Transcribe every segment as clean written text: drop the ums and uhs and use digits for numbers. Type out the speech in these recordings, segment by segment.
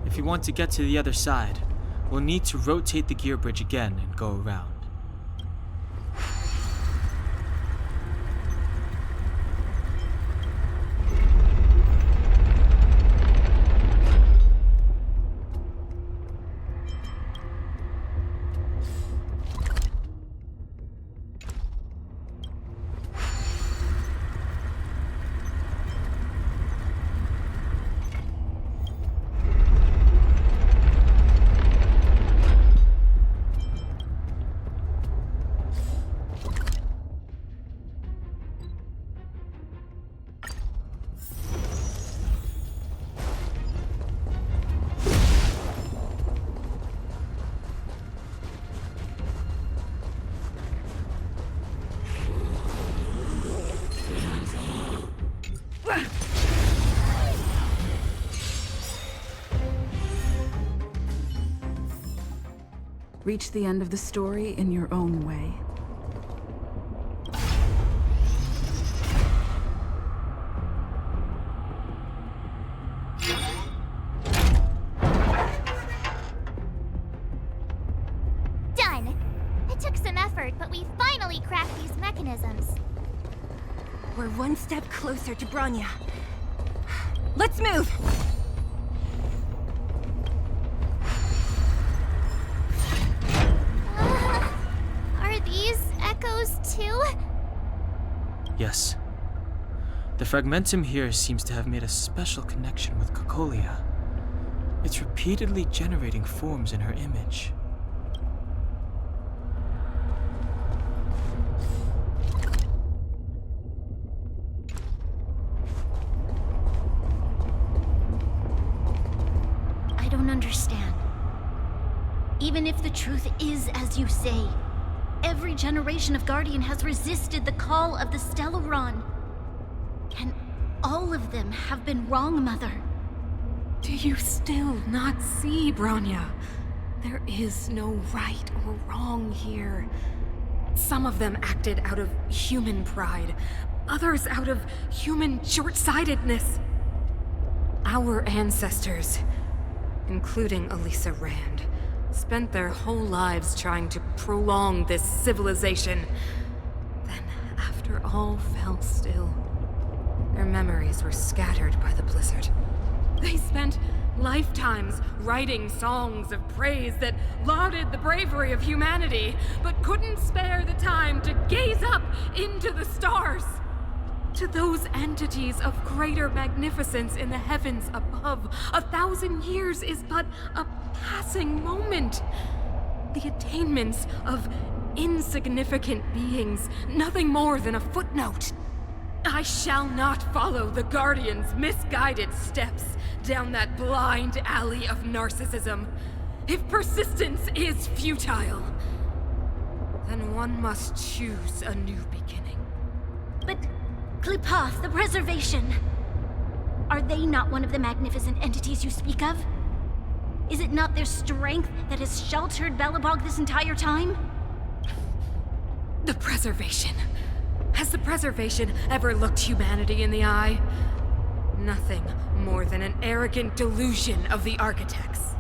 If you want to get to the other side, we'll need to rotate the gear bridge again and go around. Reach the end of the story in your own way. Done! It took some effort, but we finally cracked these mechanisms. We're one step closer to Bronya. Let's move! Are these echoes too? Yes. The fragmentum here seems to have made a special connection with Cocolia. It's repeatedly generating forms in her image. I don't understand. Even if the truth is as you say, every generation of Guardian has resisted the call of the Stellaron. Can all of them have been wrong, Mother? Do you still not see, Bronya? There is no right or wrong here. Some of them acted out of human pride, others out of human short-sightedness. Our ancestors, including Elisa Rand, spent their whole lives trying to prolong this civilization. Then, after all fell still, their memories were scattered by the blizzard. They spent lifetimes writing songs of praise that lauded the bravery of humanity, but couldn't spare the time to gaze up into the stars. To those entities of greater magnificence in the heavens above, 1,000 years is but a passing moment. The attainments of insignificant beings, nothing more than a footnote. I shall not follow the Guardian's misguided steps down that blind alley of narcissism. If persistence is futile, then one must choose a new beginning. But Klipoth, the Preservation, are they not one of the magnificent entities you speak of? Is it not their strength that has sheltered Belobog this entire time? The Preservation. Has the Preservation ever looked humanity in the eye? Nothing more than an arrogant delusion of the architects.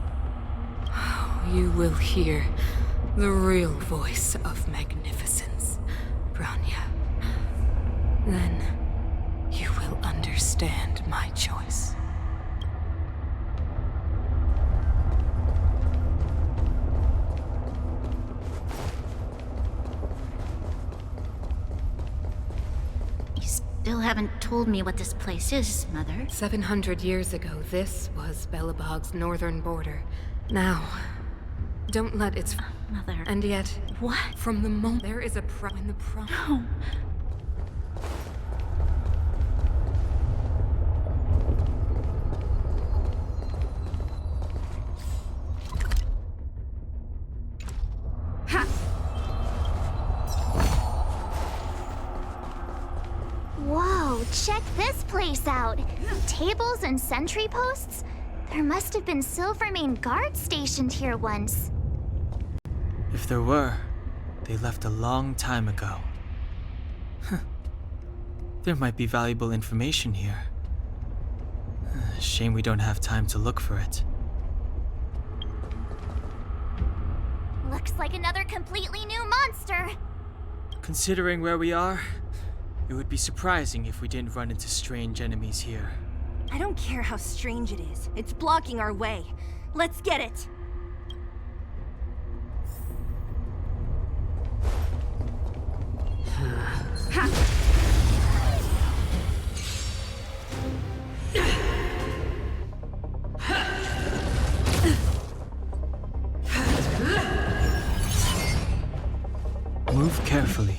You will hear the real voice of magnificence, Bronya. Then you will understand my choice. Still haven't told me what this place is, Mother. 700 years ago, this was Belobog's northern border. Now, don't let its... Mother... And yet... What? From the moment there is a in the No. this place out? Tables and sentry posts? There must have been Silvermane guards stationed here once. If there were, they left a long time ago. There might be valuable information here. Shame we don't have time to look for it. Looks like another completely new monster. Considering where we are, it would be surprising if we didn't run into strange enemies here. I don't care how strange it is. It's blocking our way. Let's get it! Move carefully.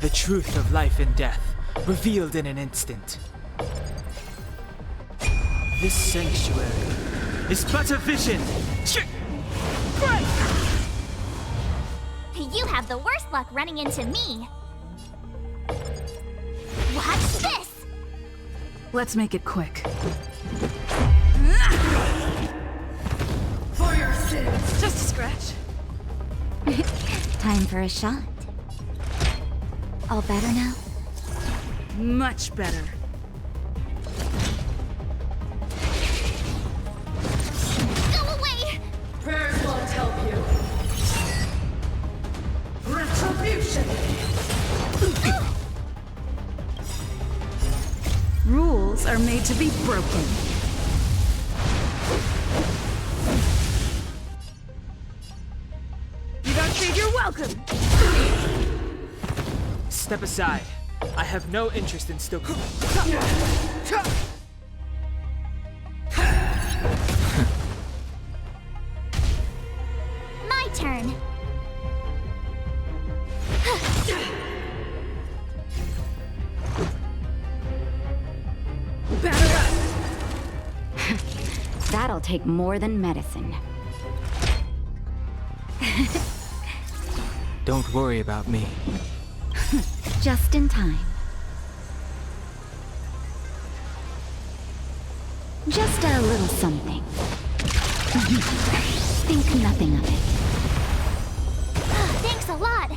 The truth of life and death, revealed in an instant. This sanctuary is but a vision. You have the worst luck running into me. Watch this! Let's make it quick. For your sins! Just a scratch. Time for a shot. All better now? Much better. Go away! Prayers won't help you. Retribution! Rules are made to be broken. You don't think you're welcome! Step aside. I have no interest in still. My turn. Batter up! That'll take more than medicine. Don't worry about me. Just in time. Just a little something. Think nothing of it. Thanks a lot.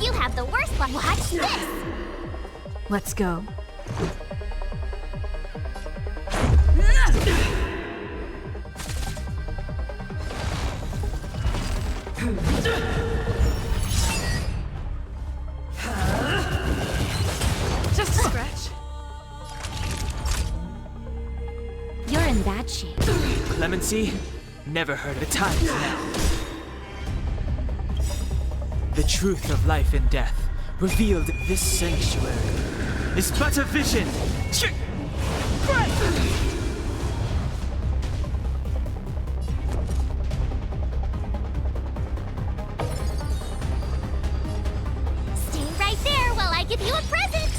You have the worst luck. Watch this! Let's go. Just a scratch. You're in bad shape. Clemency? Never heard of a time as now. The truth of life and death, revealed in this sanctuary, is but a vision. Stay right there while I give you a present!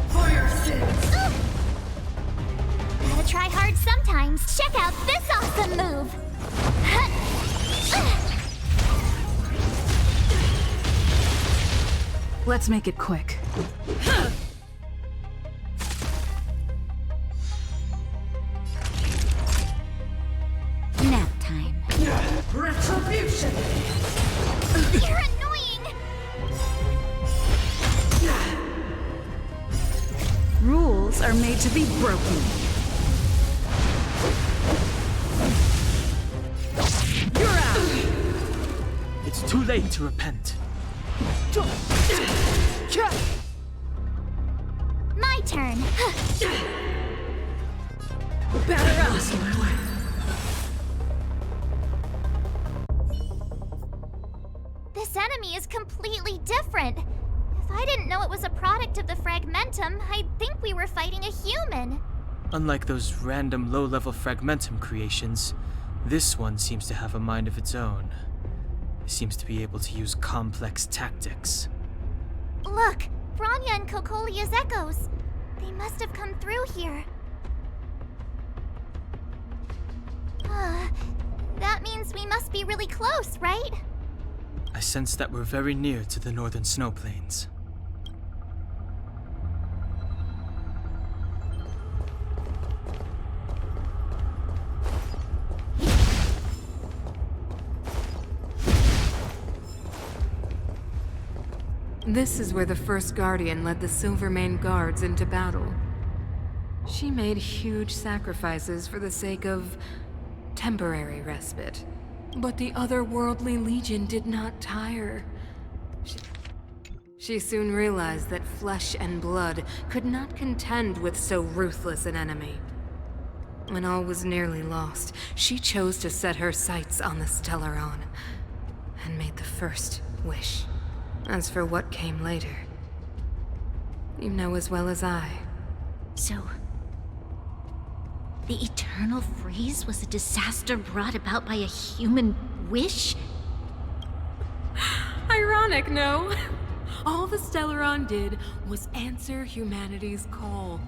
For your sins! Gotta try hard sometimes. Check out this awesome move! Let's make it quick. Nap time. Retribution! You're annoying! Rules are made to be broken. You're out! It's too late to repent. My turn. Batter up! This enemy is completely different. If I didn't know it was a product of the Fragmentum, I'd think we were fighting a human. Unlike those random low-level Fragmentum creations, this one seems to have a mind of its own. It seems to be able to use complex tactics. Look, Bronya and Cocolia's echoes. They must have come through here. That means we must be really close, right? I sense that we're very near to the northern snow plains. This is where the first Guardian led the Silvermane Guards into battle. She made huge sacrifices for the sake of temporary respite. But the otherworldly Legion did not tire. She soon realized that flesh and blood could not contend with so ruthless an enemy. When all was nearly lost, she chose to set her sights on the Stellaron and made the first wish. As for what came later, you know as well as I. So, the eternal freeze was a disaster brought about by a human wish? Ironic, no? All the Stellaron did was answer humanity's call,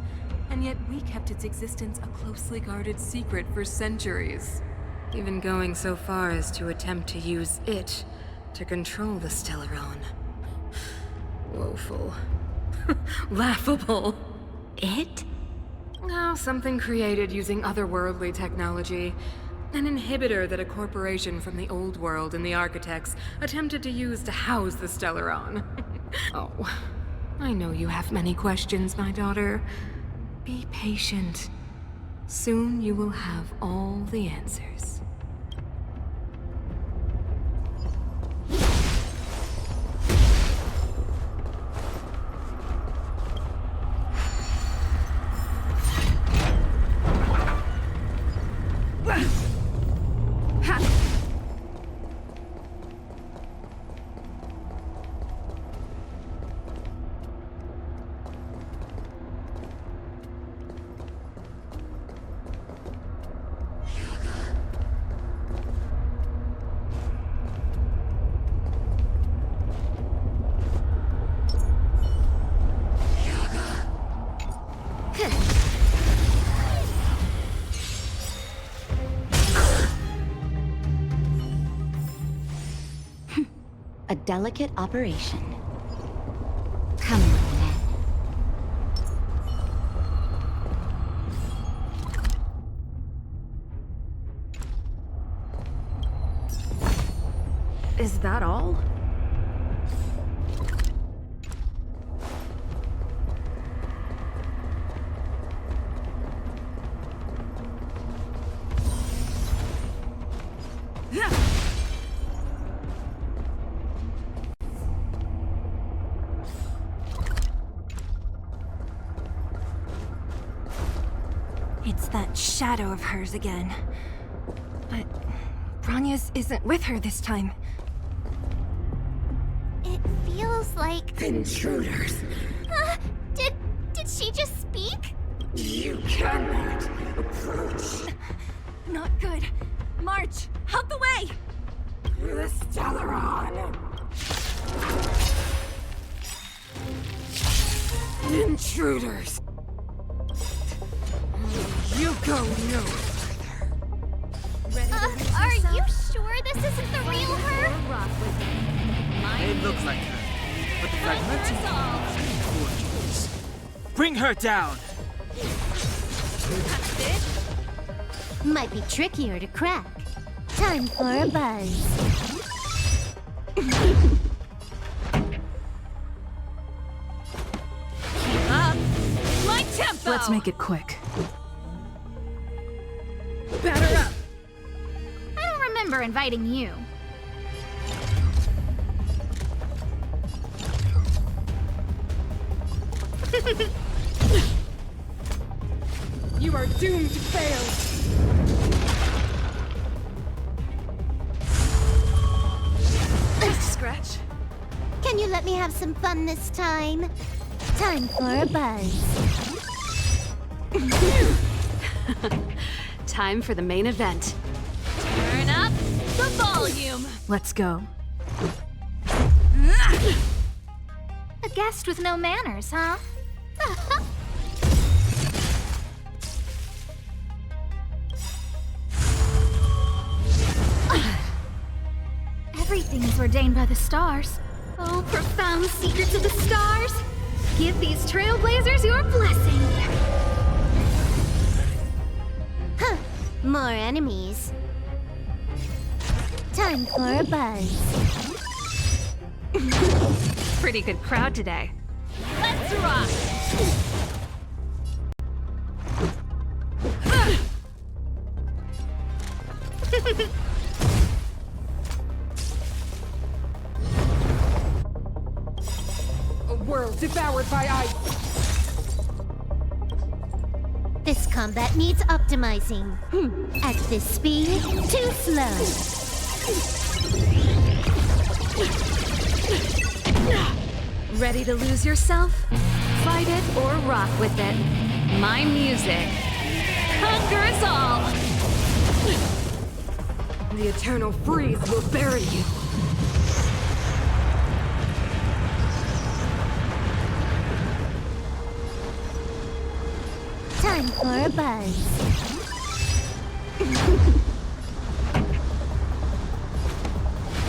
and yet we kept its existence a closely guarded secret for centuries. Even going so far as to attempt to use it to control the Stellaron. Woeful. Laughable. It? Oh, something created using otherworldly technology. An inhibitor that a corporation from the old world and the architects attempted to use to house the Stellaron. Oh, I know you have many questions, my daughter. Be patient. Soon you will have all the answers. A delicate operation. Come on, then. Is that all? It's that shadow of hers again. But Bronya's isn't with her this time. It feels like... Intruders! Did she just speak? You cannot approach Not good. March, out the way! the Stellaron! Intruders! You go no further. Are you sure this isn't the real her? They look like her, but the fragmentum gorgeous. Bring her down! Might be trickier to crack. Time for a buzz. My tempo! Let's make it quick. Batter up! I don't remember inviting you. You are doomed to fail! Scratch. Can you let me have some fun this time? Time for a buzz. Time for the main event. Turn up the volume! Let's go. guest with no manners, huh? Everything is ordained by the stars. Oh, profound secrets of the stars! Give these trailblazers your blessing! Huh. More enemies. Time for a buzz. Pretty good crowd today. Let's rock! A world devoured by ice. This combat needs optimizing. At this speed, too slow. Ready to lose yourself? Fight it or rock with it. My music conquers all! The eternal freeze will bury you. Time for a buzz.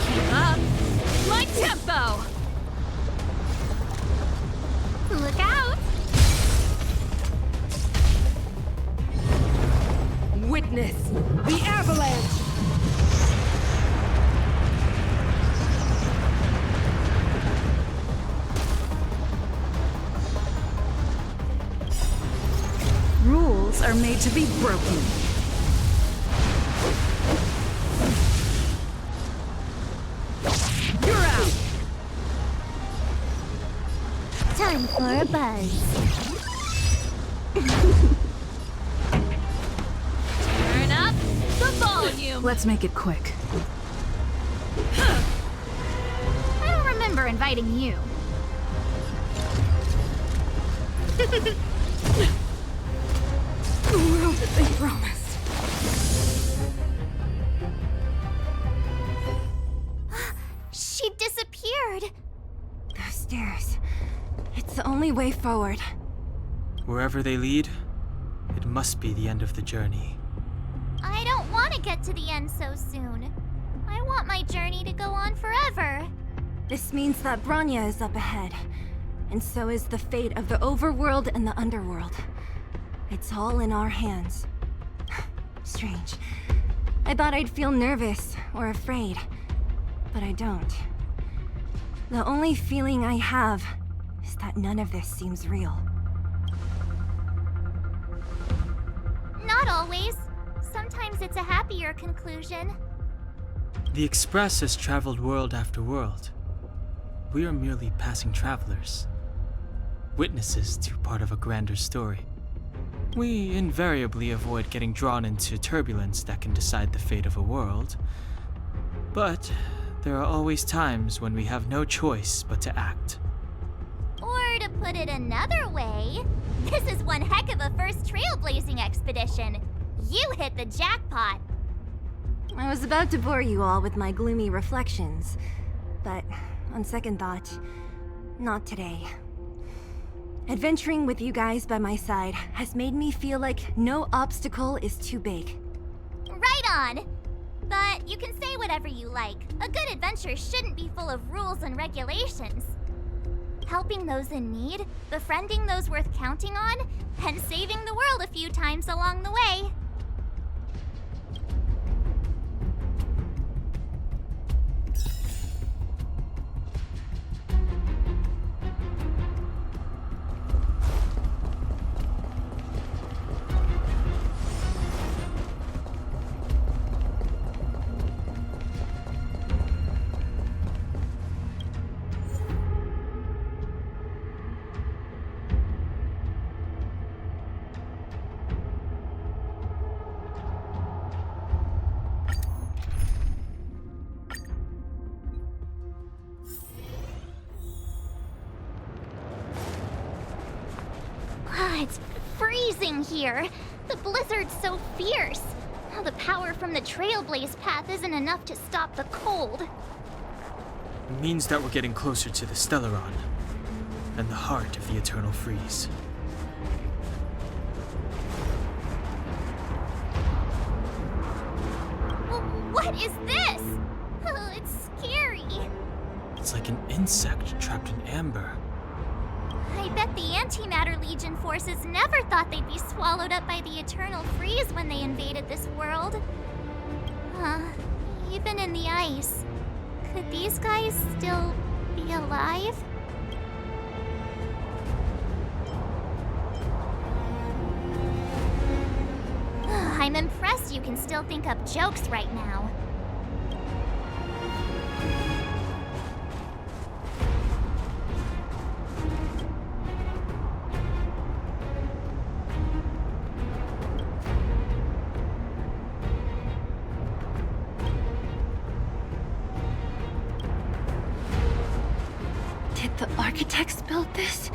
Keep up! My tempo! Look out! Witness the avalanche! Rules are made to be broken. You're out! Time for a buzz. Turn up the volume! Let's make it quick. I don't remember inviting you. The world that they promised. She disappeared. Those stairs. It's the only way forward. Wherever they lead, it must be the end of the journey. I don't want to get to the end so soon. I want my journey to go on forever. This means that Bronya is up ahead. And so is the fate of the overworld and the underworld. It's all in our hands. Strange. I thought I'd feel nervous or afraid, but I don't. The only feeling I have is that none of this seems real. Not always. Sometimes it's a happier conclusion. The Express has traveled world after world. We are merely passing travelers, witnesses to part of a grander story. We invariably avoid getting drawn into turbulence that can decide the fate of a world. But there are always times when we have no choice but to act. Or to put it another way, this is one heck of a first trailblazing expedition. You hit the jackpot. I was about to bore you all with my gloomy reflections, but on second thought, not today. Adventuring with you guys by my side has made me feel like no obstacle is too big. Right on. But you can say whatever you like. A good adventure shouldn't be full of rules and regulations. Helping those in need, befriending those worth counting on, and saving the world a few times along the way. It's freezing here. The blizzard's so fierce. Now the power from the Trailblaze path isn't enough to stop the cold. It means that we're getting closer to the Stellaron. and the heart of the Eternal Freeze. What is this? Oh, it's scary. It's like an insect trapped in amber. I bet the Antimatter Legion forces never thought they'd be swallowed up by the Eternal Freeze when they invaded this world. Even in the ice, could these guys still be alive? I'm impressed you can still think up jokes right now. Did the architects build this?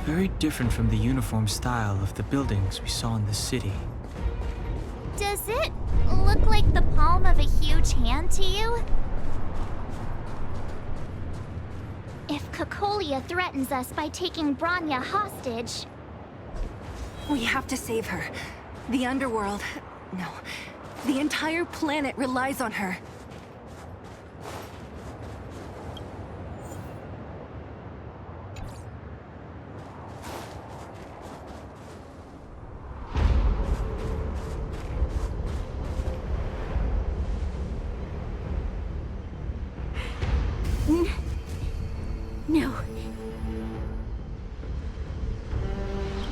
Very different from the uniform style of the buildings we saw in the city. Does it look like the palm of a huge hand to you? If Cocolia threatens us by taking Bronya hostage... We have to save her. The underworld... No. The entire planet relies on her. No.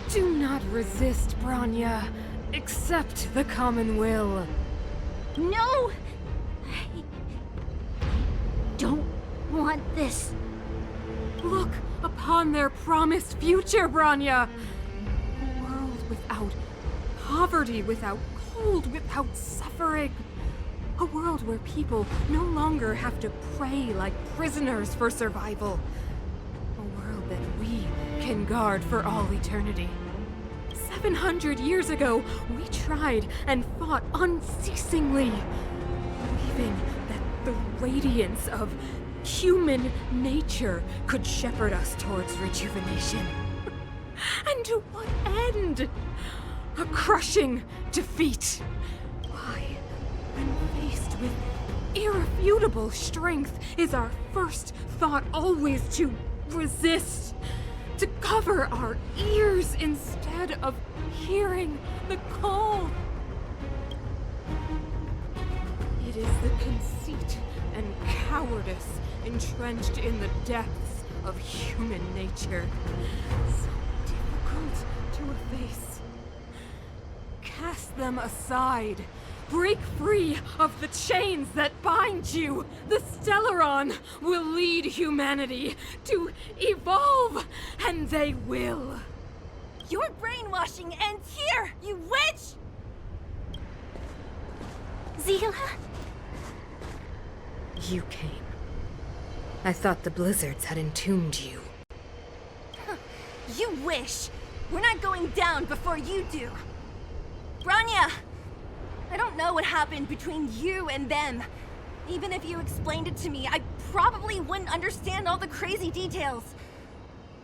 Do not resist, Bronya. Accept the common will. No! I don't want this. Look upon their promised future, Bronya! A world without poverty, without cold, without suffering. A world where people no longer have to pray like prisoners for survival. A world that we can guard for all eternity. 700 years ago, we tried and fought unceasingly, believing that the radiance of human nature could shepherd us towards rejuvenation. And to what end? A crushing defeat. Why, when faced with irrefutable strength, is our first thought always to resist? To cover our ears instead of hearing the call? It is the conceit and cowardice entrenched in the depths of human nature, so difficult to efface. Cast them aside. Break free of the chains that bind you. The Stellaron will lead humanity to evolve, and they will. Your brainwashing ends here, you witch! Zila? You came. I thought the blizzards had entombed you. You wish! We're not going down before you do! Bronya! I don't know what happened between you and them. Even if you explained it to me, I probably wouldn't understand all the crazy details.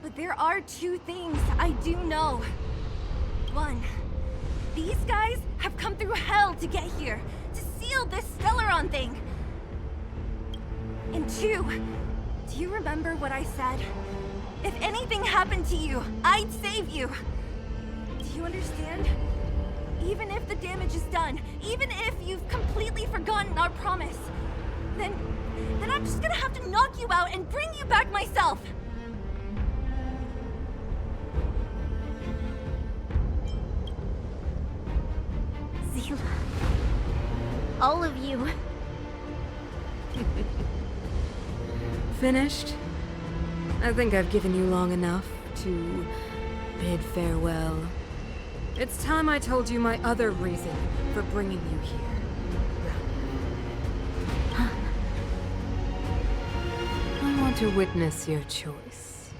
But there are two things I do know. One, these guys have come through hell to get here, to seal this Stellaron thing. And two, do you remember what I said? If anything happened to you, I'd save you. Do you understand? Even if the damage is done, even if you've completely forgotten our promise, then I'm just gonna have to knock you out and bring you back myself. Zila. All of you. Finished? I think I've given you long enough to bid farewell. It's time I told you my other reason for bringing you here. I want to witness your choice.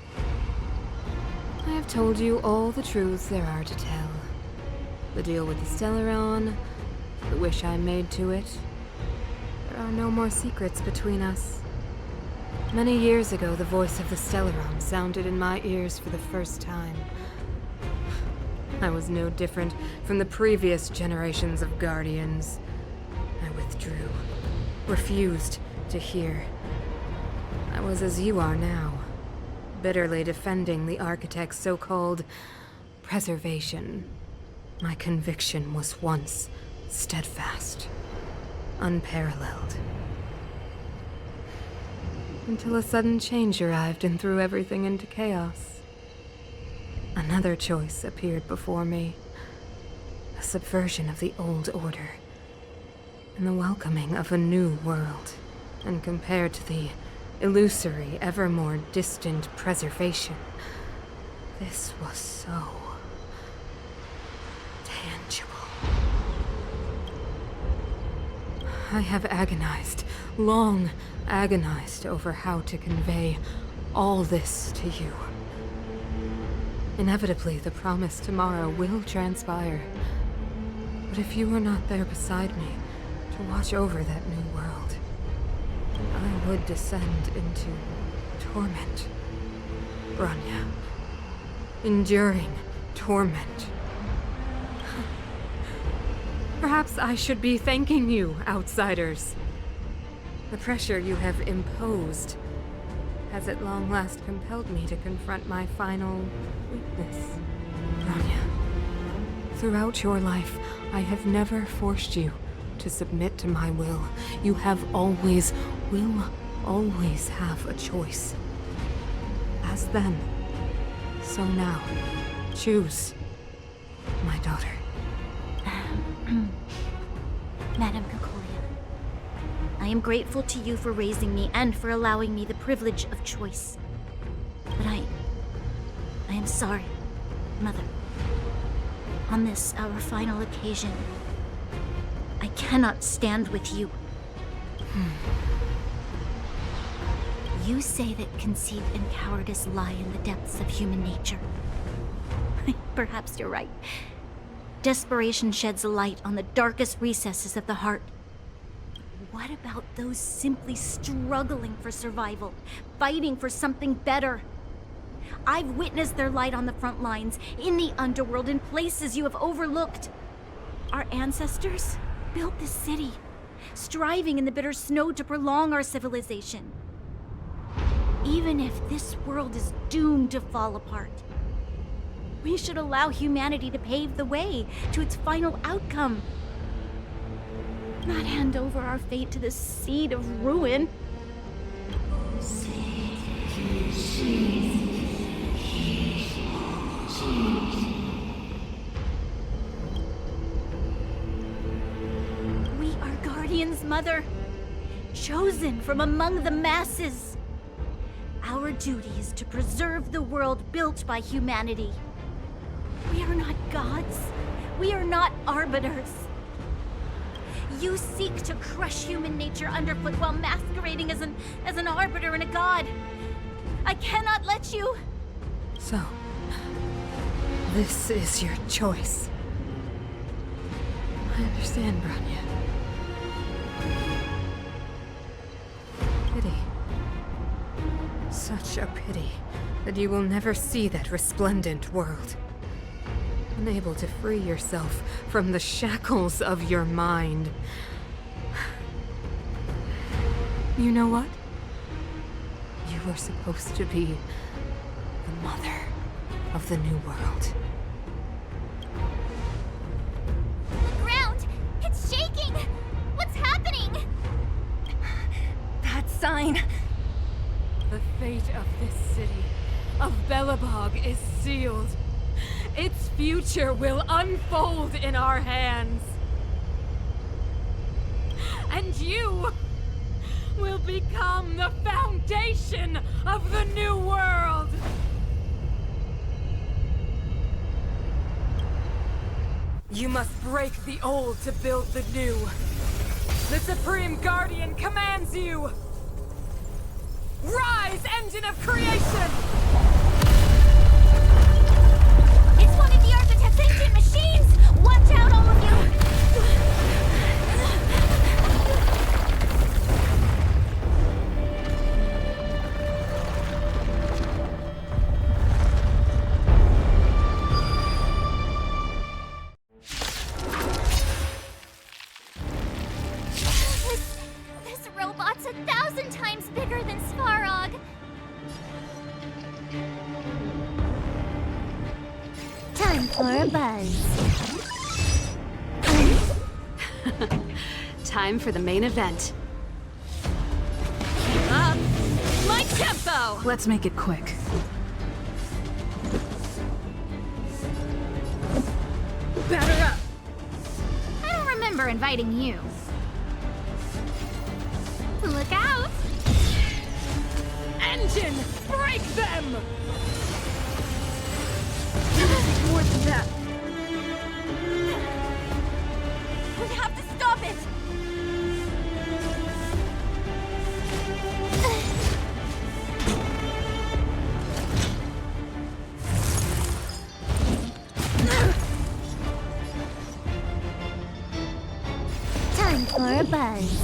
I have told you all the truths there are to tell. The deal with the Stellaron, the wish I made to it. There are no more secrets between us. Many years ago, the voice of the Stellaron sounded in my ears for the first time. I was no different from the previous generations of Guardians. I withdrew, refused to hear. I was as you are now, bitterly defending the Architect's so-called preservation. My conviction was once steadfast, unparalleled. Until a sudden change arrived and threw everything into chaos. Another choice appeared before me. A subversion of the old order. And the welcoming of a new world. And compared to the illusory, ever more distant preservation, this was so tangible. I have agonized, long agonized over how to convey all this to you. Inevitably, the promised tomorrow will transpire. But if you were not there beside me to watch over that new world, I would descend into torment. Bronya. Enduring torment. Perhaps I should be thanking you, outsiders. The pressure you have imposed has at long last compelled me to confront my final weakness. Bronya, throughout your life, I have never forced you to submit to my will. You have always, will always have a choice. As then, so now. Choose, my daughter. Madame Kokolia, I am grateful to you for raising me and for allowing me the privilege of choice. But I am sorry, Mother. On this, our final occasion, I cannot stand with you. You say that conceit and cowardice lie in the depths of human nature. Perhaps you're right. Desperation sheds a light on the darkest recesses of the heart. What about those simply struggling for survival, fighting for something better? I've witnessed their light on the front lines, in the underworld, in places you have overlooked. Our ancestors built this city, striving in the bitter snow to prolong our civilization. Even if this world is doomed to fall apart, we should allow humanity to pave the way to its final outcome. Not hand over our fate to the seed of ruin. We are Guardians, Mother, chosen from among the masses. Our duty is to preserve the world built by humanity. We are not gods. We are not arbiters. You seek to crush human nature underfoot while masquerading as an arbiter and a god. I cannot let you. So, this is your choice. I understand, Bronya. Pity. Such a pity that you will never see that resplendent world. Unable to free yourself from the shackles of your mind. You know what? You were supposed to be the mother of the new world. The ground! It's shaking! What's happening? That sign. The fate of this city, of Belobog, is sealed. Its future will unfold in our hands. And you will become the foundation of the new world! You must break the old to build the new. The Supreme Guardian commands you! Rise, engine of creation! It's one of the Architect's ancient machines! Watch out, all of you! Time for a buzz. Time for the main event. Keep up my tempo! Let's make it quick. Batter up! I don't remember inviting you. Look out! Engine! Break them! More than that. We have to stop it! Time for a buzz.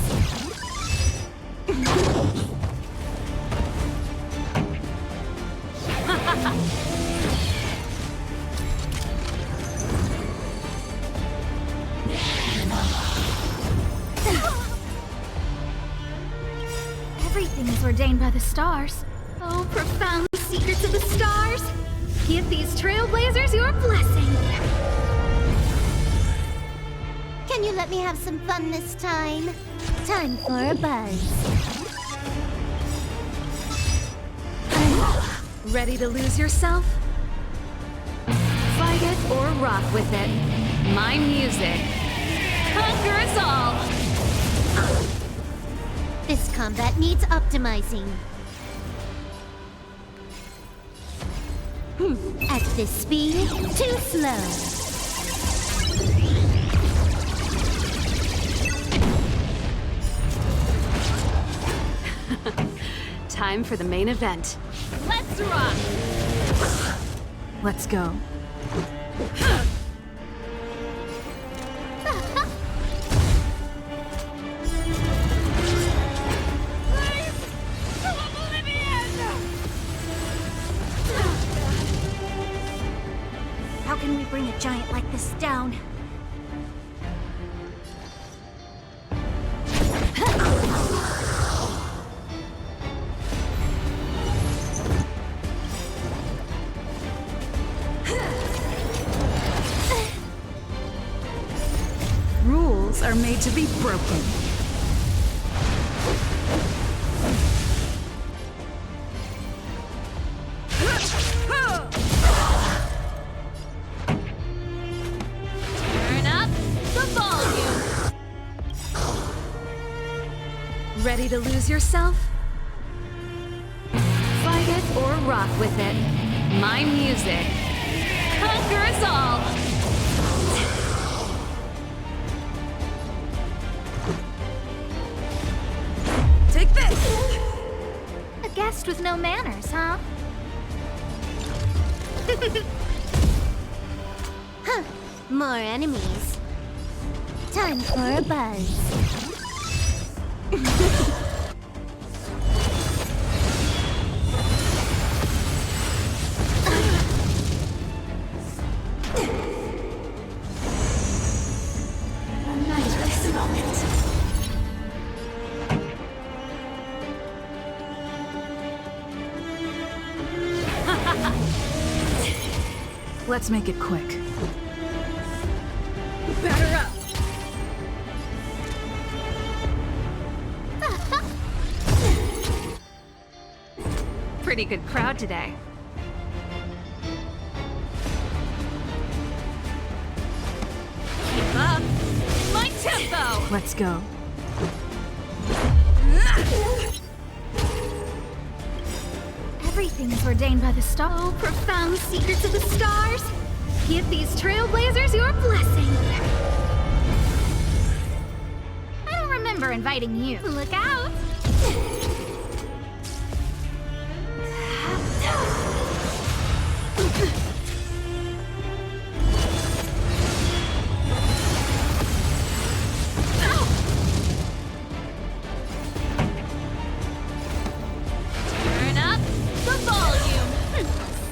Everything is ordained by the stars. Oh, profound secrets of the stars! Give these trailblazers your blessing! Can you let me have some fun this time? Time for a buzz. Ready to lose yourself? Fight it or rock with it. My music conquers all! This combat needs optimizing. At this speed, too slow. Time for the main event. Let's rock! Let's go. How can we bring a giant like this down? Rules are made to be broken. Turn up the volume! Ready to lose yourself? Fight it or rock with it. My music conquers all! Take this! A guest with no manners, huh? Huh. More enemies. Time for a buzz. Let's make it quick. Batter up! Pretty good crowd today. Keep up my tempo! Let's go. Everything is ordained by the stars. Oh, profound secrets of the stars! Give these trailblazers your blessing! I don't remember inviting you. Look out! Turn up the volume!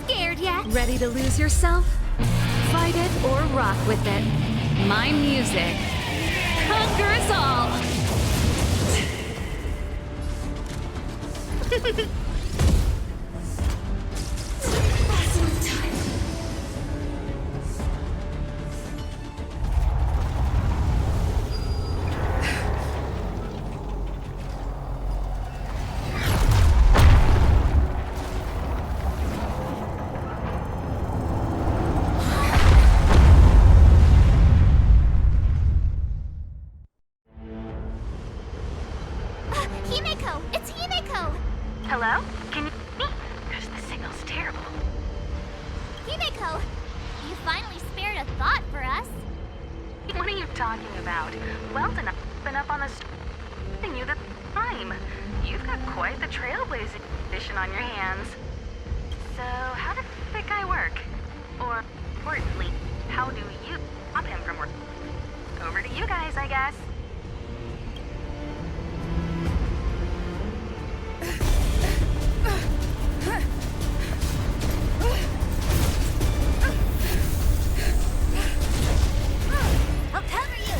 Scared yet? Ready to lose yourself? Fight it or rock with it. My music conquers all! talking about. Weldon, I've been up on the you the time. You've got quite the trailblazing position on your hands. So, how does that guy work? Or, importantly, how do you stop him from work? Over to you guys, I guess. I'll cover you!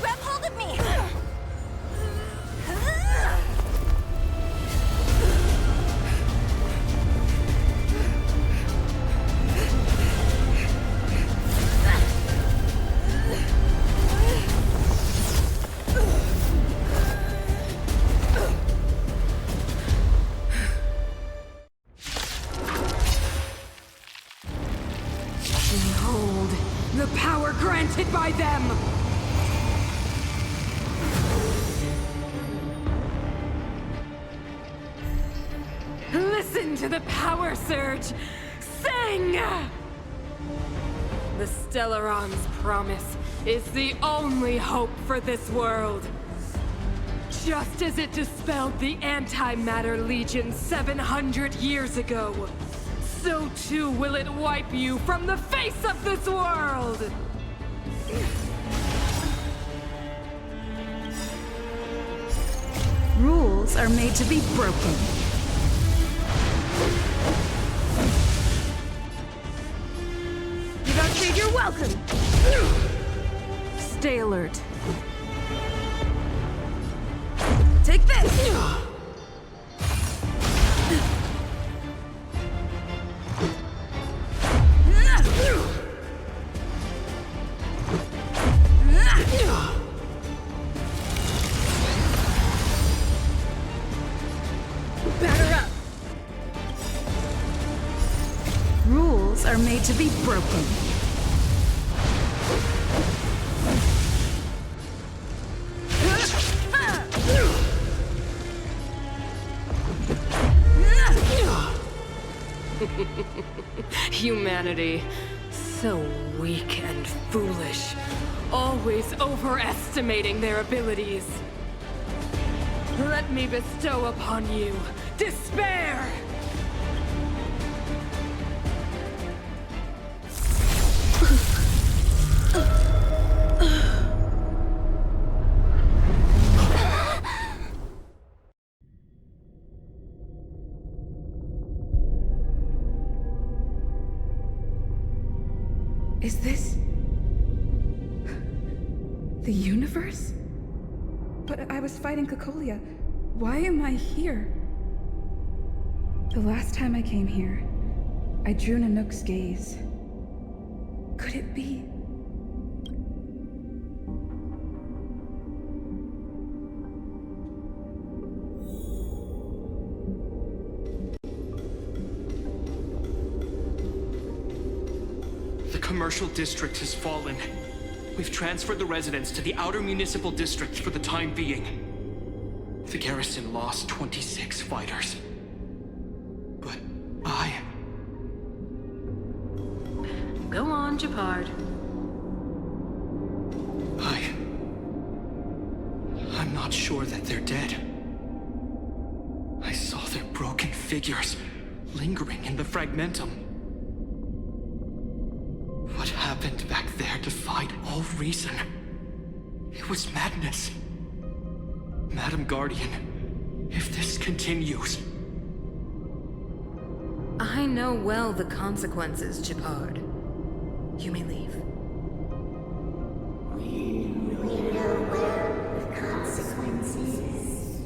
Grab hold of me! Behold, the power granted by them! Listen to the power surge! Sing! The Stellaron's promise is the only hope for this world. Just as it dispelled the Antimatter Legion 700 years ago, so too will it wipe you from the face of this world! Rules are made to be broken. You don't think you're welcome. Stay alert. Take this! Batter up! Rules are made to be broken. Humanity, so weak and foolish, always overestimating their abilities. Let me bestow upon you despair! Is this... the universe? But I was fighting Cocolia. Why am I here? The last time I came here, I drew Nanook's gaze. Could it be? The commercial district has fallen. We've transferred the residents to the outer municipal districts for the time being. The garrison lost 26 fighters. But Go on, Japard. I'm not sure that they're dead. I saw their broken figures lingering in the fragmentum. What happened back there defied all reason. It was madness. Madam Guardian, if this continues... I know well the consequences, Japard. You may leave. We know well the consequences.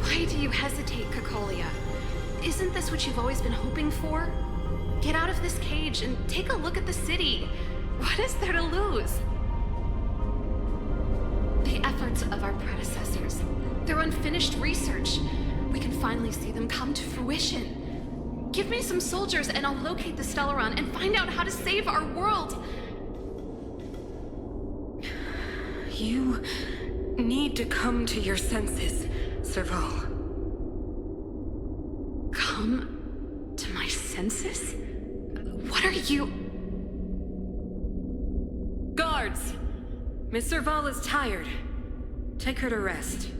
Why do you hesitate, Cocolia? Isn't this what you've always been hoping for? Get out of this cage and take a look at the city. What is there to lose? The efforts of our predecessors, their unfinished research, we can finally see them come to fruition. Give me some soldiers and I'll locate the Stellaron and find out how to save our world. You need to come to your senses, Serval. Come to my senses? What are you... Guards! Miss Serval is tired. Take her to rest.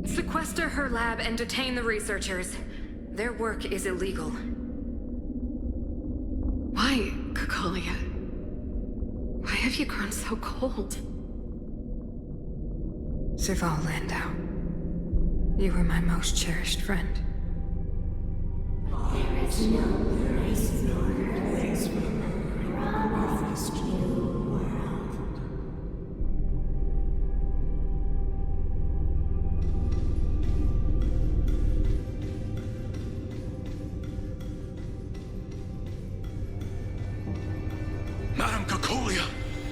Sequester her lab and detain the researchers. Their work is illegal. Why, Cocolia? Why have you grown so cold? Serval Landau, you were my most cherished friend. There is no grace nor grace promised you world. Madam Cocolia,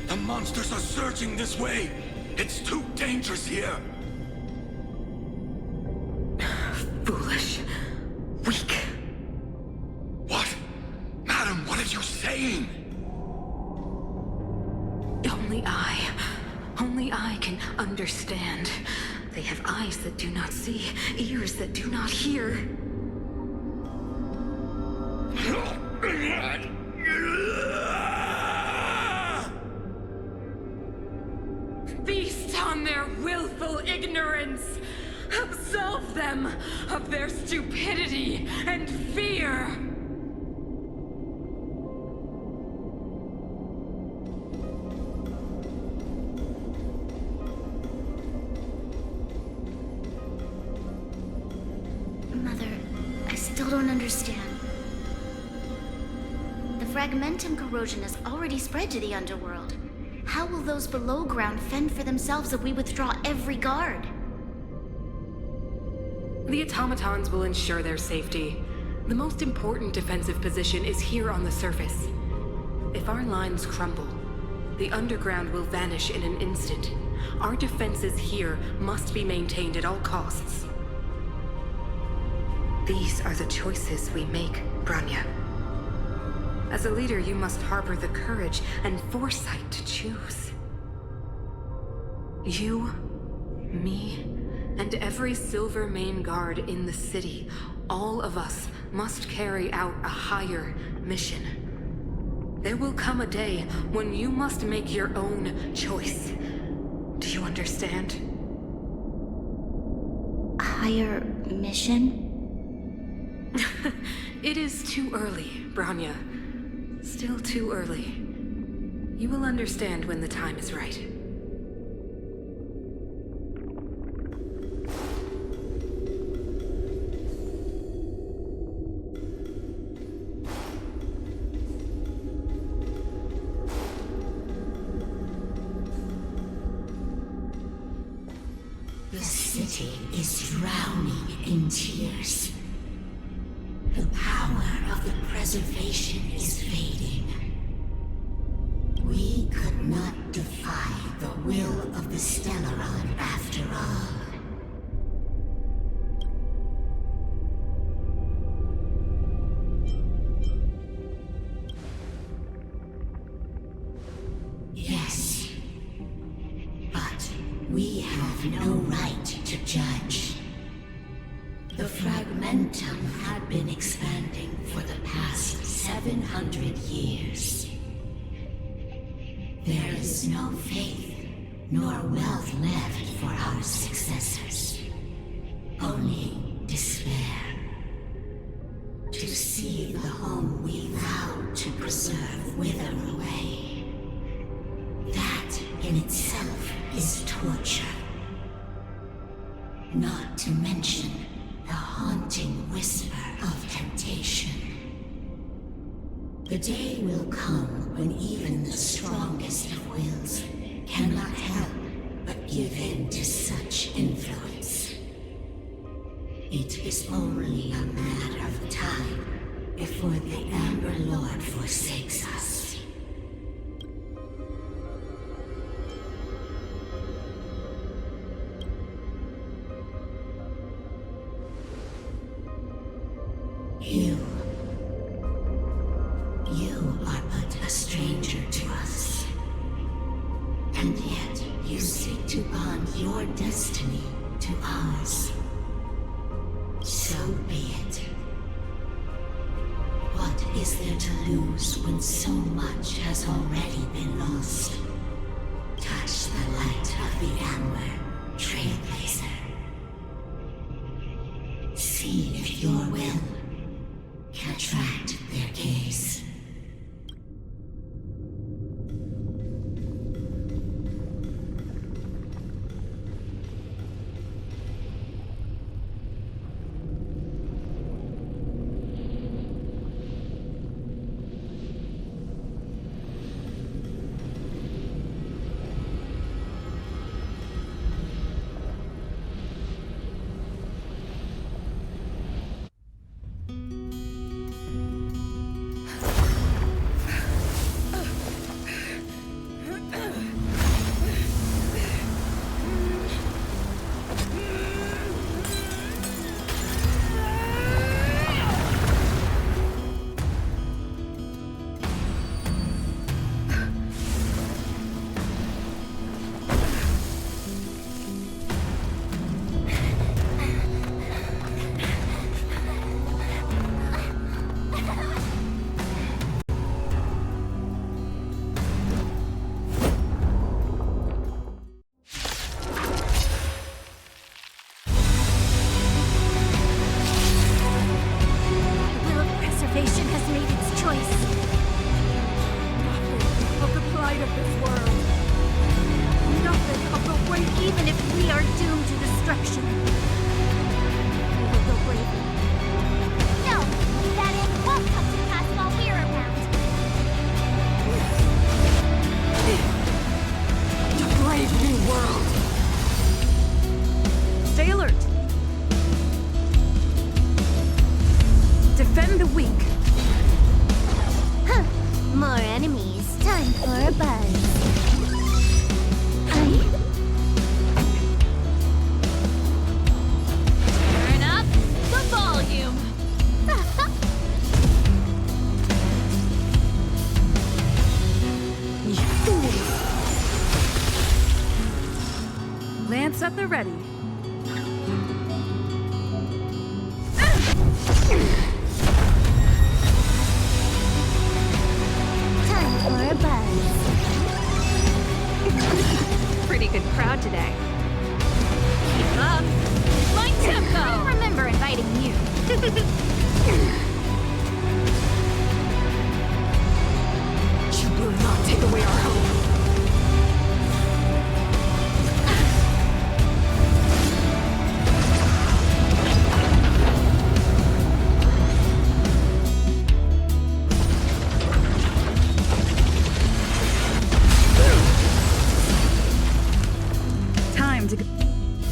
the monsters are surging this way. It's too dangerous here. Foolish. Weak. What? Madam, what are you saying? Only I can understand. They have eyes that do not see, ears that do not hear. Feast on their willful ignorance! Absolve them of their stupidity and fear! Mother, I still don't understand. The fragmentum corrosion has already spread to the underworld. How will those below ground fend for themselves if we withdraw every guard? The automatons will ensure their safety. The most important defensive position is here on the surface. If our lines crumble, the underground will vanish in an instant. Our defenses here must be maintained at all costs. These are the choices we make, Bronya. As a leader, you must harbor the courage and foresight to choose. You, me, and every Silver Main Guard in the city, all of us must carry out a higher mission. There will come a day when you must make your own choice. Do you understand? A higher mission? It is too early, Bronya. Still too early. You will understand when the time is right. The city is drowning in tears. The power of the preservation is fading. We could not defy the will of the Stellaron after all. Yes, but we have no right to judge. The fragmentum had been expanding for the past 700 years. There is no faith nor wealth left for our successors. Only despair. To see the home we vowed to preserve wither away. That in itself is torture. Not to mention the haunting whisper of temptation. The day will come when even the strongest of wills cannot help but give in to such influence. It is only a matter of time before the Amber Lord forsakes us. You are but a stranger to us. And yet, you seek to bond your destiny to ours. So be it. What is there to lose when so much has already been lost? Touch the light of the Amber Trailblazer. See if your will can attract their gaze. At the ready. Time for a buzz. Pretty good crowd today. Keep up. Flight tempo! I remember inviting you. You will not take away our hope.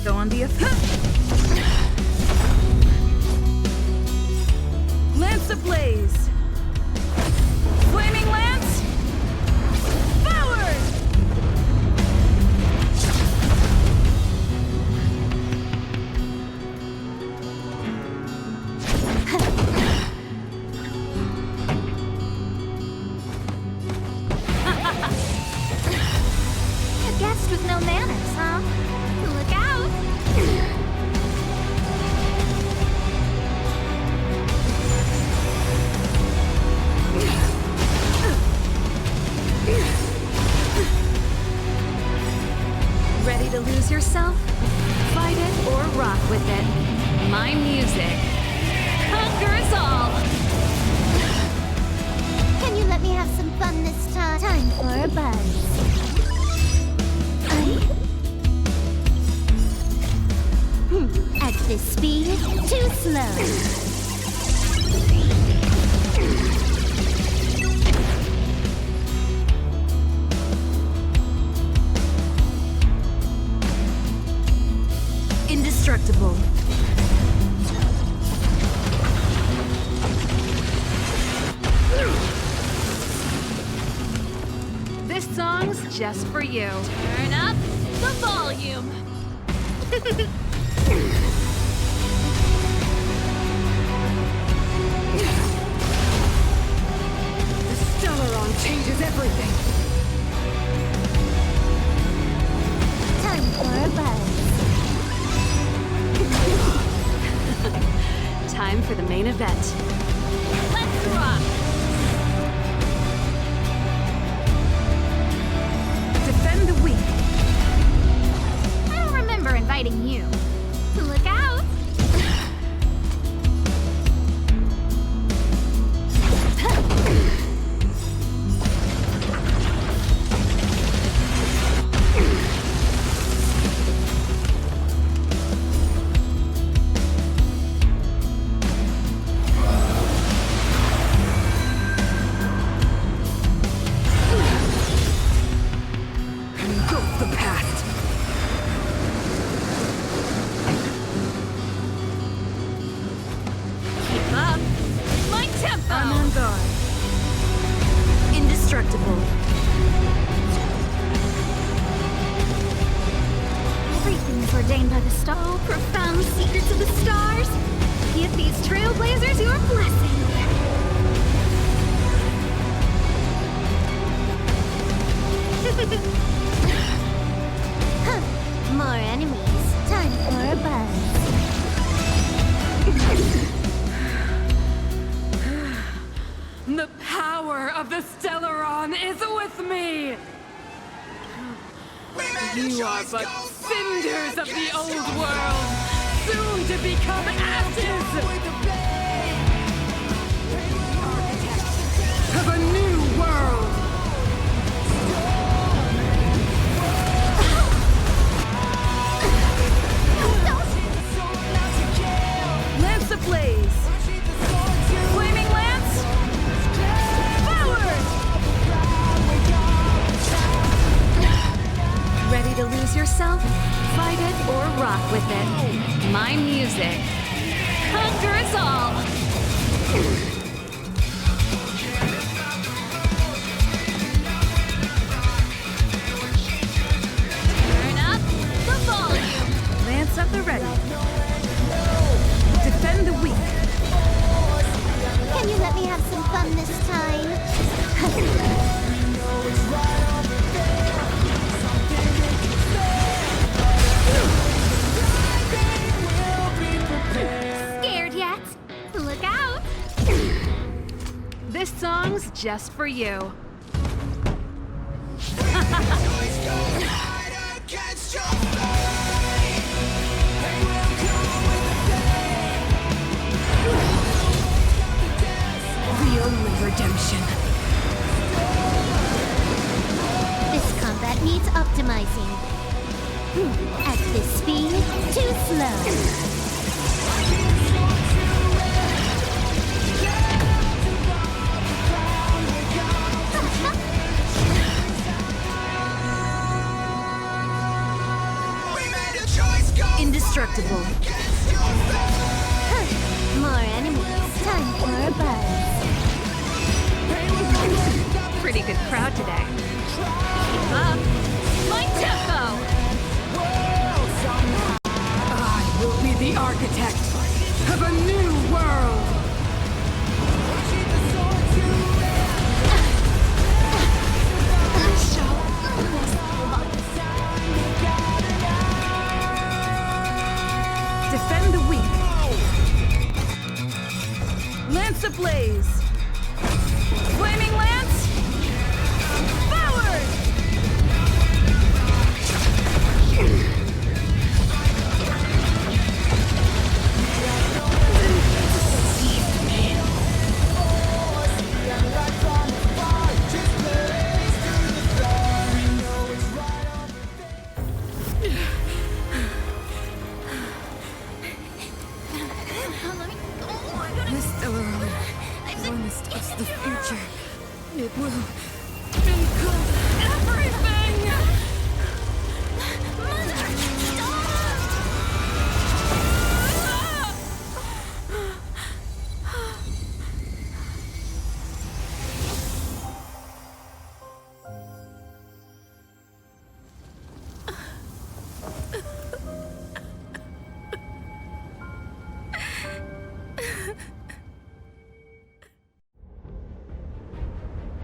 Go on the Lance ablaze! Flaming lance! Forward! A guest with no manners, huh? Look out! Ready to lose yourself? Fight it or rock with it. My music conquers all! Can you let me have some fun this time? Time for a buzz. At this speed, too slow. Indestructible. This song's just for you. Turn up the volume. time for the main event. Let's rock! Defend the weak. I don't remember inviting you. Look out! Engulf the past. Keep up! My tempo! I'm on guard. Indestructible. Everything is ordained by the star. Oh, profound secrets of the stars. Give these trailblazers your blessing. Huh. More enemies. Time for a buzz. The power of the Stellaron is with me! You are but cinders of the old world, soon to become ashes! Of a new world! Lance ablaze. Flaming lance. Forward. Ready to lose yourself? Fight it or rock with it. My music conquers all! Turn up the volume! Lance at the ready. Defend the weak. Can you let me have some fun this time? Scared yet? Look out! This song's just for you. The only redemption. This combat needs optimizing. At this speed, too slow. Indestructible. More enemies. Time for a buzz. Pretty good crowd today. Keep up. My tempo! I will be the architect of a new world! Defend the weak. Lance ablaze. Flaming lance. Forward. The Stellaron, once it's the future, it will engulf everything!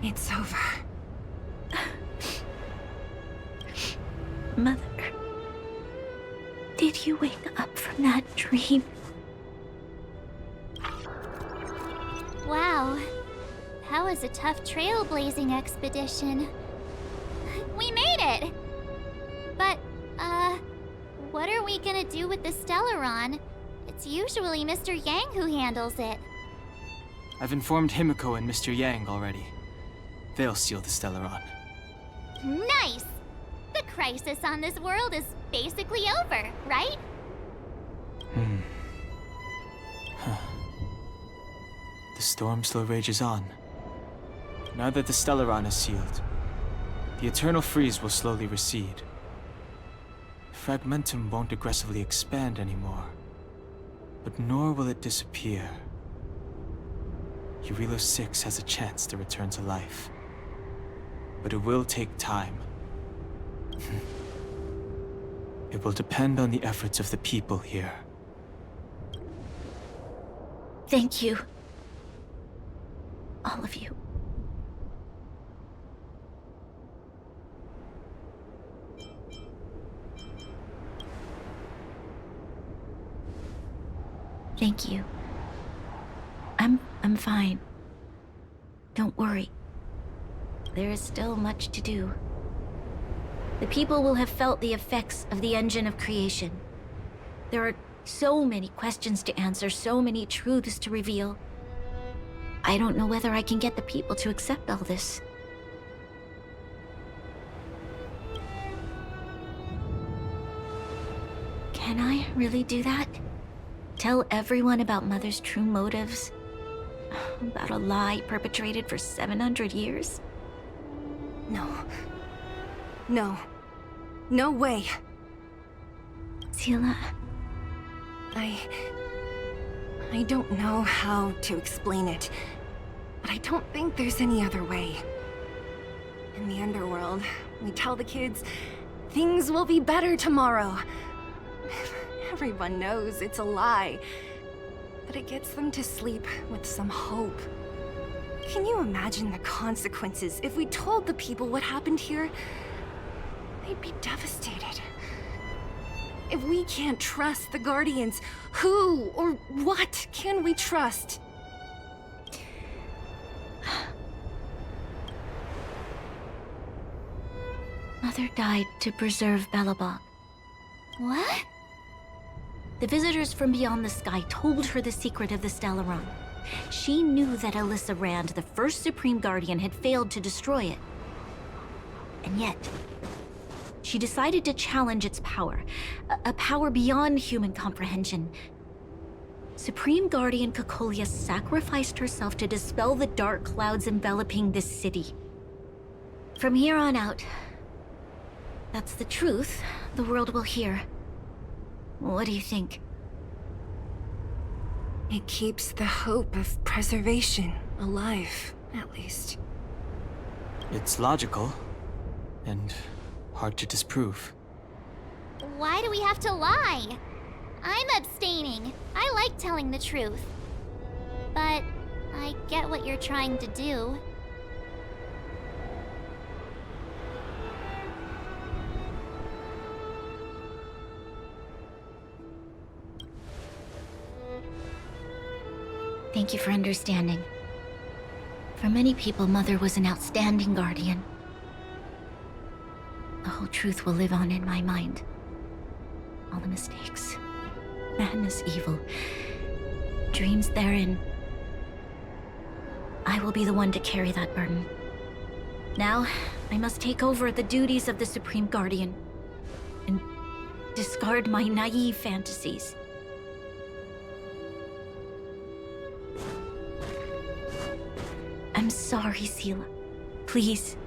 It's over. Mother, did you wake up from that dream? Wow. That was a tough trailblazing expedition. We made it! But, what are we gonna do with the Stellaron? It's usually Mr. Yang who handles it. I've informed Himiko and Mr. Yang already. They'll seal the Stellaron. Nice! The crisis on this world is basically over, right? The storm still rages on. Now that the Stellaron is sealed, the eternal freeze will slowly recede. Fragmentum won't aggressively expand anymore, but nor will it disappear. Jarilo 6 has a chance to return to life, but it will take time. It will depend on the efforts of the people here. Thank you. All of you. Thank you. I'm fine. Don't worry. There is still much to do. The people will have felt the effects of the engine of creation. There are so many questions to answer, so many truths to reveal. I don't know whether I can get the people to accept all this. Can I really do that? Tell everyone about Mother's true motives? About a lie perpetrated for 700 years? No. No. No way. Seele. I don't know how to explain it, but I don't think there's any other way. In the underworld, we tell the kids, things will be better tomorrow. Everyone knows it's a lie, but it gets them to sleep with some hope. Can you imagine the consequences if we told the people what happened here? They'd be devastated. If we can't trust the Guardians, who or what can we trust? Mother died to preserve Belobog. What? The visitors from beyond the sky told her the secret of the Stellaron. She knew that Alyssa Rand, the first Supreme Guardian, had failed to destroy it. And yet, she decided to challenge its power, a power beyond human comprehension. Supreme Guardian Cocolia sacrificed herself to dispel the dark clouds enveloping this city. From here on out, that's the truth the world will hear. What do you think? It keeps the hope of preservation alive, at least. It's logical, and hard to disprove. Why do we have to lie? I'm abstaining. I like telling the truth. But I get what you're trying to do. Thank you for understanding. For many people, Mother was an outstanding guardian. The whole truth will live on in my mind. All the mistakes, madness, evil, dreams therein. I will be the one to carry that burden. Now, I must take over the duties of the Supreme Guardian and discard my naive fantasies. I'm sorry, Seele. Please,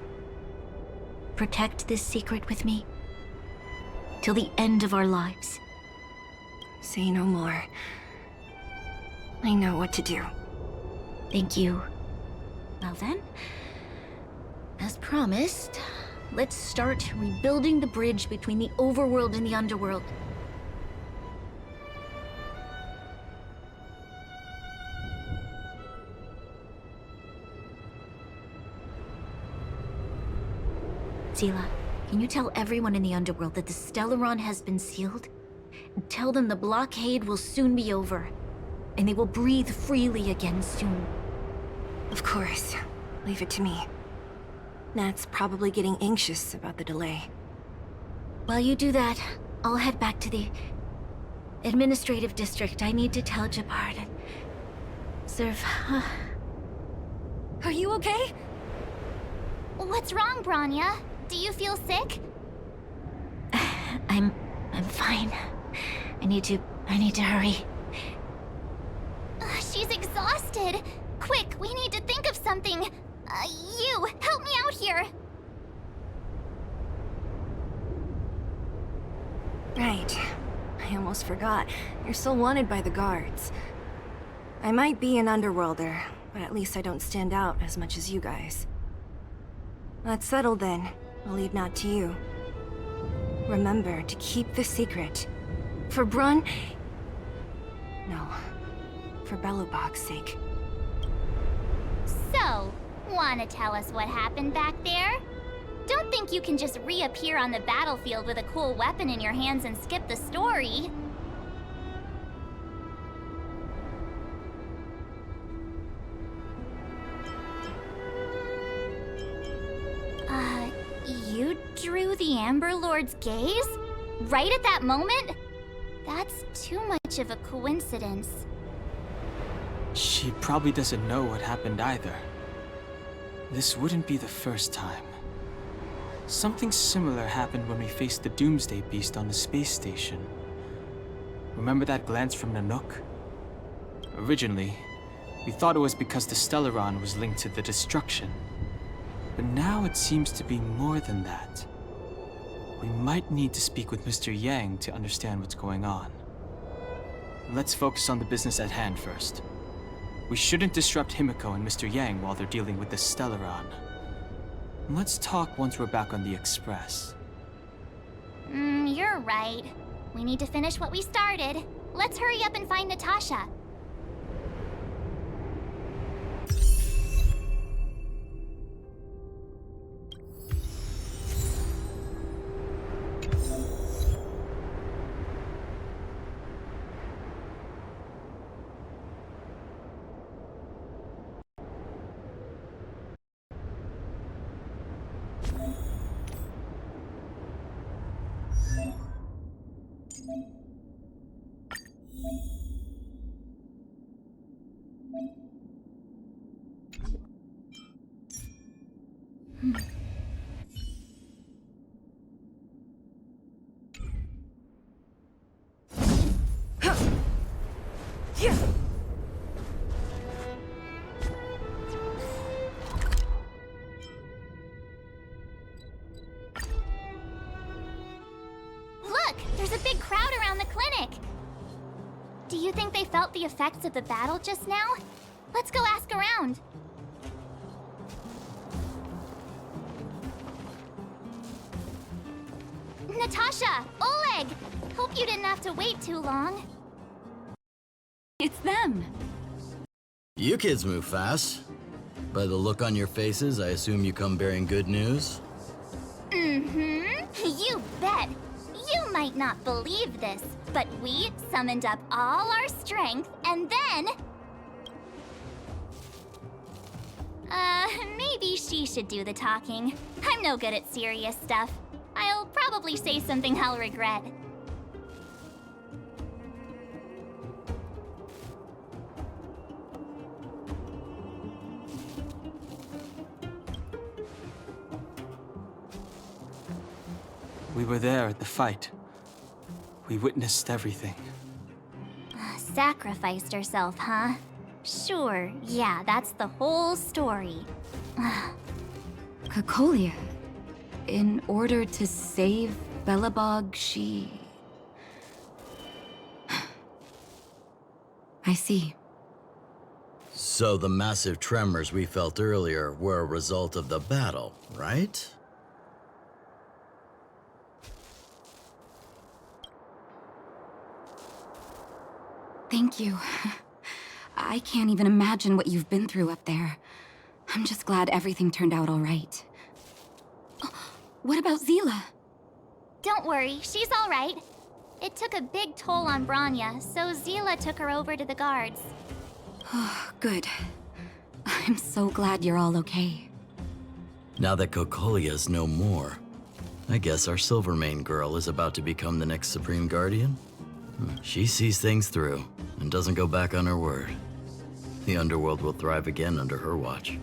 protect this secret with me till the end of our lives. Say no more. I know what to do. Thank you. Well then, as promised, let's start rebuilding the bridge between the overworld and the underworld. Seele, can you tell everyone in the underworld that the Stellaron has been sealed? And tell them the blockade will soon be over, and they will breathe freely again soon. Of course. Leave it to me. Nat's probably getting anxious about the delay. While you do that, I'll head back to the administrative district. I need to tell Jabard and Serve. Are you okay? What's wrong, Bronya? Do you feel sick? I'm fine. I need to hurry. She's exhausted. Quick, we need to think of something. You, help me out here. Right. I almost forgot. You're still wanted by the guards. I might be an underworlder, but at least I don't stand out as much as you guys. That's settled then. I'll leave Nat to you. Remember to keep the secret. For Brun... No. For Belobog's sake. So, wanna tell us what happened back there? Don't think you can just reappear on the battlefield with a cool weapon in your hands and skip the story. You drew the Amber Lord's gaze? Right at that moment? That's too much of a coincidence. She probably doesn't know what happened either. This wouldn't be the first time. Something similar happened when we faced the Doomsday Beast on the space station. Remember that glance from Nanook? Originally, we thought it was because the Stellaron was linked to the destruction. But now it seems to be more than that. We might need to speak with Mr. Yang to understand what's going on. Let's focus on the business at hand first. We shouldn't disrupt Himiko and Mr. Yang while they're dealing with the Stellaron. Let's talk once we're back on the Express. You're right. We need to finish what we started. Let's hurry up and find Natasha. Look! There's a big crowd around the clinic! Do you think they felt the effects of the battle just now? Let's go ask around. Natasha! Oleg! Hope you didn't have to wait too long. It's them. You kids move fast. By the look on your faces, I assume you come bearing good news? You bet. You might not believe this, but we summoned up all our strength and then... maybe she should do the talking. I'm no good at serious stuff. I'll probably say something I'll regret. We were there at the fight. We witnessed everything. Sacrificed herself, huh? Sure, yeah, that's the whole story. Cocolia. In order to save Belobog, she... I see. So the massive tremors we felt earlier were a result of the battle, right? Thank you. I can't even imagine what you've been through up there. I'm just glad everything turned out all right. What about Zila? Don't worry, she's all right. It took a big toll on Bronya, so Zila took her over to the guards. Good. I'm so glad you're all okay. Now that Cocolia's no more, I guess our Silvermane girl is about to become the next Supreme Guardian? She sees things through and doesn't go back on her word. The underworld will thrive again under her watch.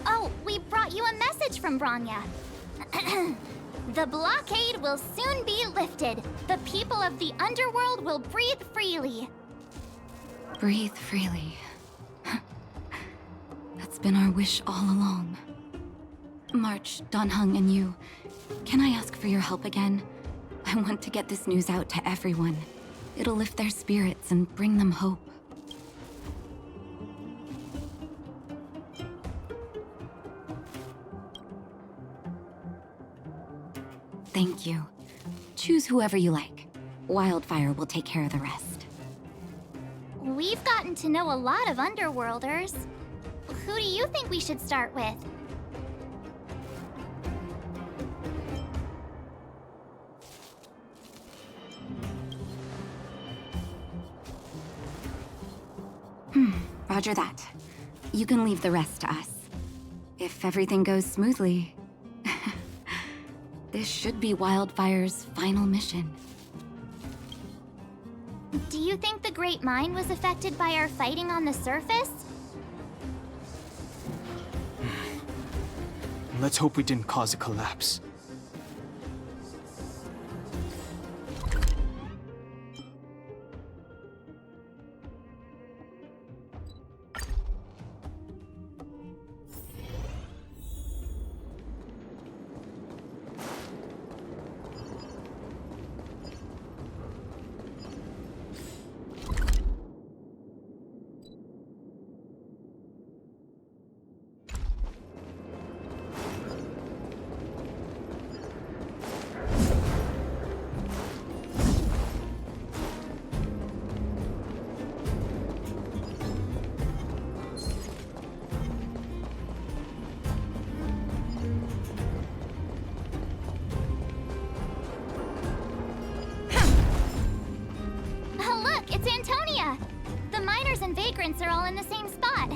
Oh, we brought you a message from Bronya. The blockade will soon be lifted. The people of the underworld will breathe freely. Breathe freely. That's been our wish all along. March, Danheng, and you, can I ask for your help again? I want to get this news out to everyone. It'll lift their spirits and bring them hope. Thank you. Choose whoever you like. Wildfire will take care of the rest. We've gotten to know a lot of Underworlders. Who do you think we should start with? Roger that. You can leave the rest to us. If everything goes smoothly, this should be Wildfire's final mission. Do you think the Great Mine was affected by our fighting on the surface? Let's hope we didn't cause a collapse. Are all in the same spot.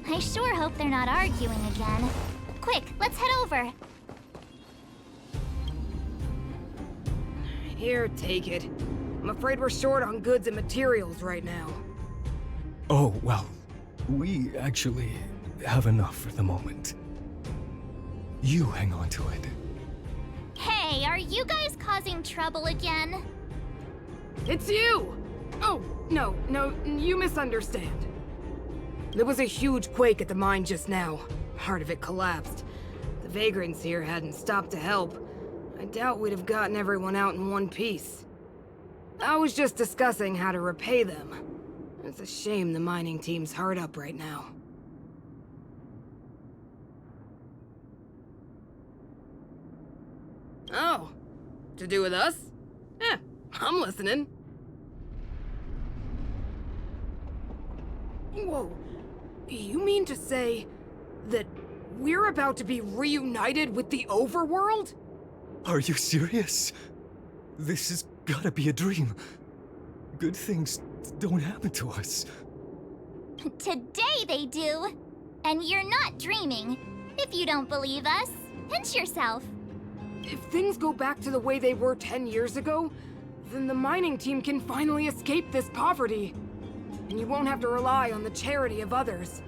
I sure hope they're not arguing again. Quick, let's head over. Here, take it. I'm afraid we're short on goods and materials right now. Oh, well, we actually have enough for the moment. You hang on to it. Hey, are you guys causing trouble again? It's you! Oh, no, you misunderstand. There was a huge quake at the mine just now. Part of it collapsed. The vagrants here hadn't stopped to help. I doubt we'd have gotten everyone out in one piece. I was just discussing how to repay them. It's a shame the mining team's hard up right now. Oh, to do with us? I'm listening. Whoa, you mean to say that we're about to be reunited with the overworld? Are you serious? This has gotta be a dream. Good things don't happen to us. Today they do. And you're not dreaming. If you don't believe us, pinch yourself. If things go back to the way they were 10 years ago, then the mining team can finally escape this poverty. And you won't have to rely on the charity of others.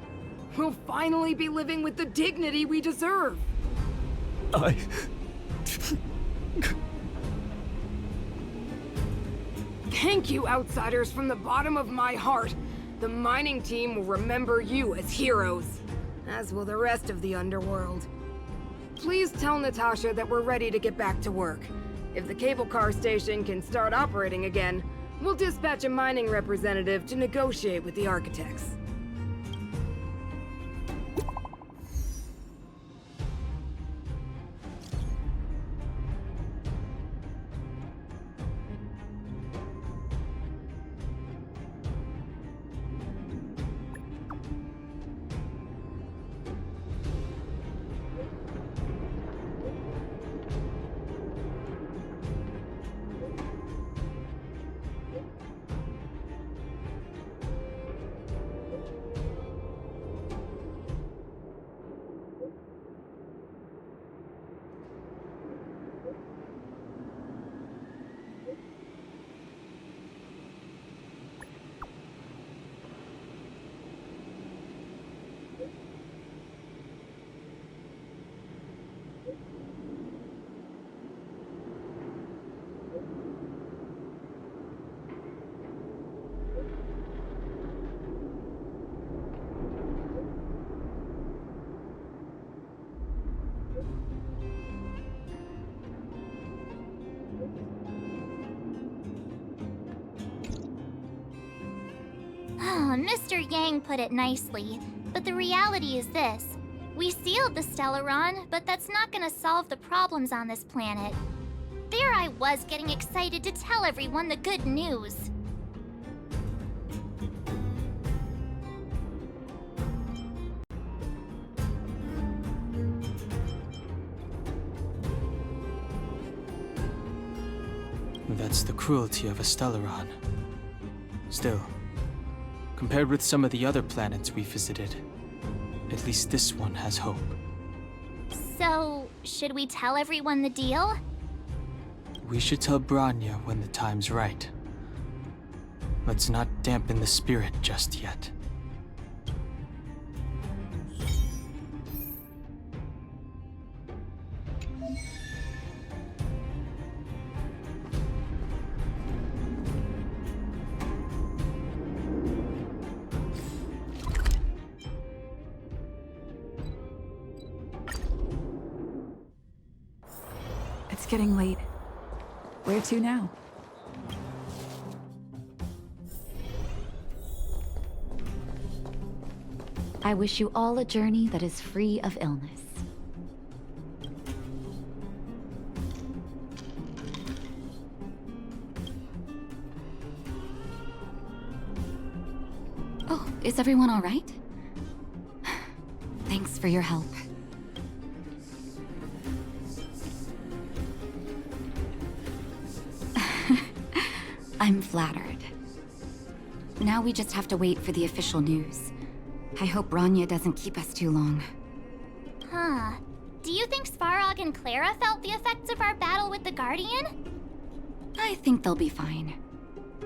We'll finally be living with the dignity we deserve. Thank you, outsiders, from the bottom of my heart. The mining team will remember you as heroes, as will the rest of the underworld. Please tell Natasha that we're ready to get back to work. If the cable car station can start operating again, we'll dispatch a mining representative to negotiate with the architects. Mr. Yang put it nicely, but the reality is this. We sealed the Stellaron, but that's not gonna solve the problems on this planet. There I was getting excited to tell everyone the good news. That's the cruelty of a Stellaron. Still, compared with some of the other planets we visited, at least this one has hope. So, should we tell everyone the deal? We should tell Bronya when the time's right. Let's not dampen the spirit just yet. It's getting late. Where to now? I wish you all a journey that is free of illness. Oh, is everyone all right? Thanks for your help. I'm flattered. Now we just have to wait for the official news. I hope Bronya doesn't keep us too long. Huh. Do you think Svarog and Clara felt the effects of our battle with the Guardian? I think they'll be fine.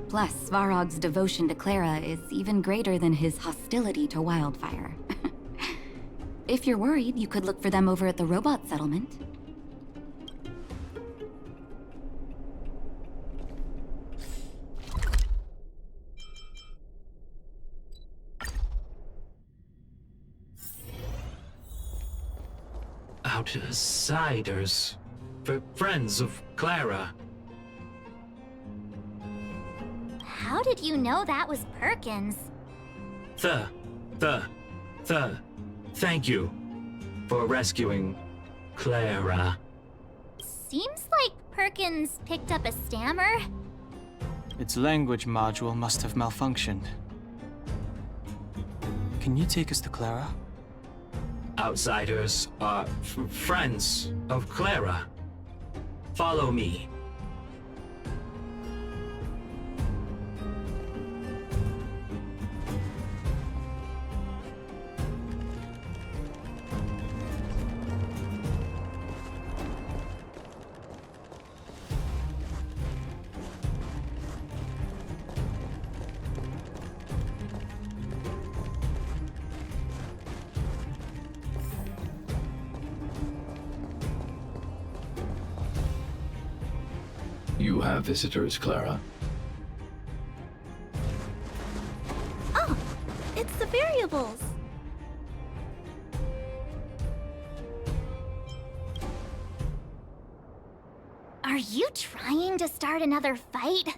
Plus, Svarog's devotion to Clara is even greater than his hostility to Wildfire. If you're worried, you could look for them over at the robot settlement. Outsiders. Friends of Clara. How did you know that was Perkins? Thank you for rescuing Clara. Seems like Perkins picked up a stammer. Its language module must have malfunctioned. Can you take us to Clara? Outsiders are friends of Clara. Follow me. You have visitors, Clara. Oh, it's the variables. Are you trying to start another fight?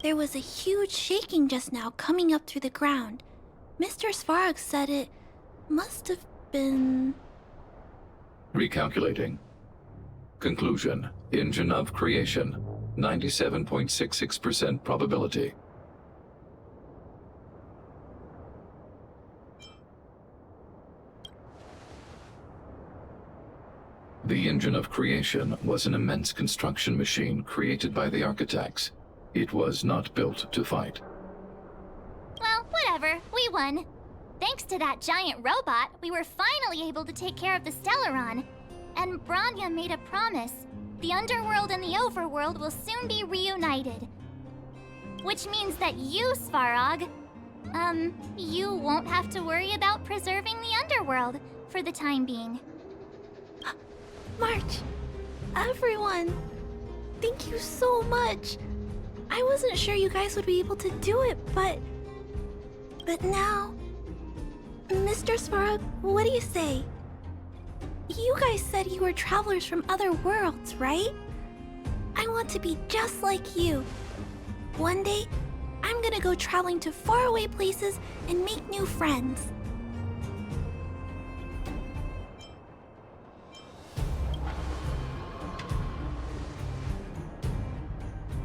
There was a huge shaking just now coming up through the ground. Mr. Svarog said it must have been... Recalculating. Conclusion. Engine of creation. 97.66% probability. The engine of creation was an immense construction machine created by the architects. It was not built to fight. Well, whatever. We won. Thanks to that giant robot, we were finally able to take care of the Stellaron. And Bronya made a promise. The Underworld and the Overworld will soon be reunited. Which means that you, Svarog, you won't have to worry about preserving the Underworld for the time being. March, everyone, thank you so much. I wasn't sure you guys would be able to do it, but now... Mr. Svarog, what do you say? You guys said you were travelers from other worlds, right? I want to be just like you. One day, I'm I'm gonna go traveling to faraway places and make new friends.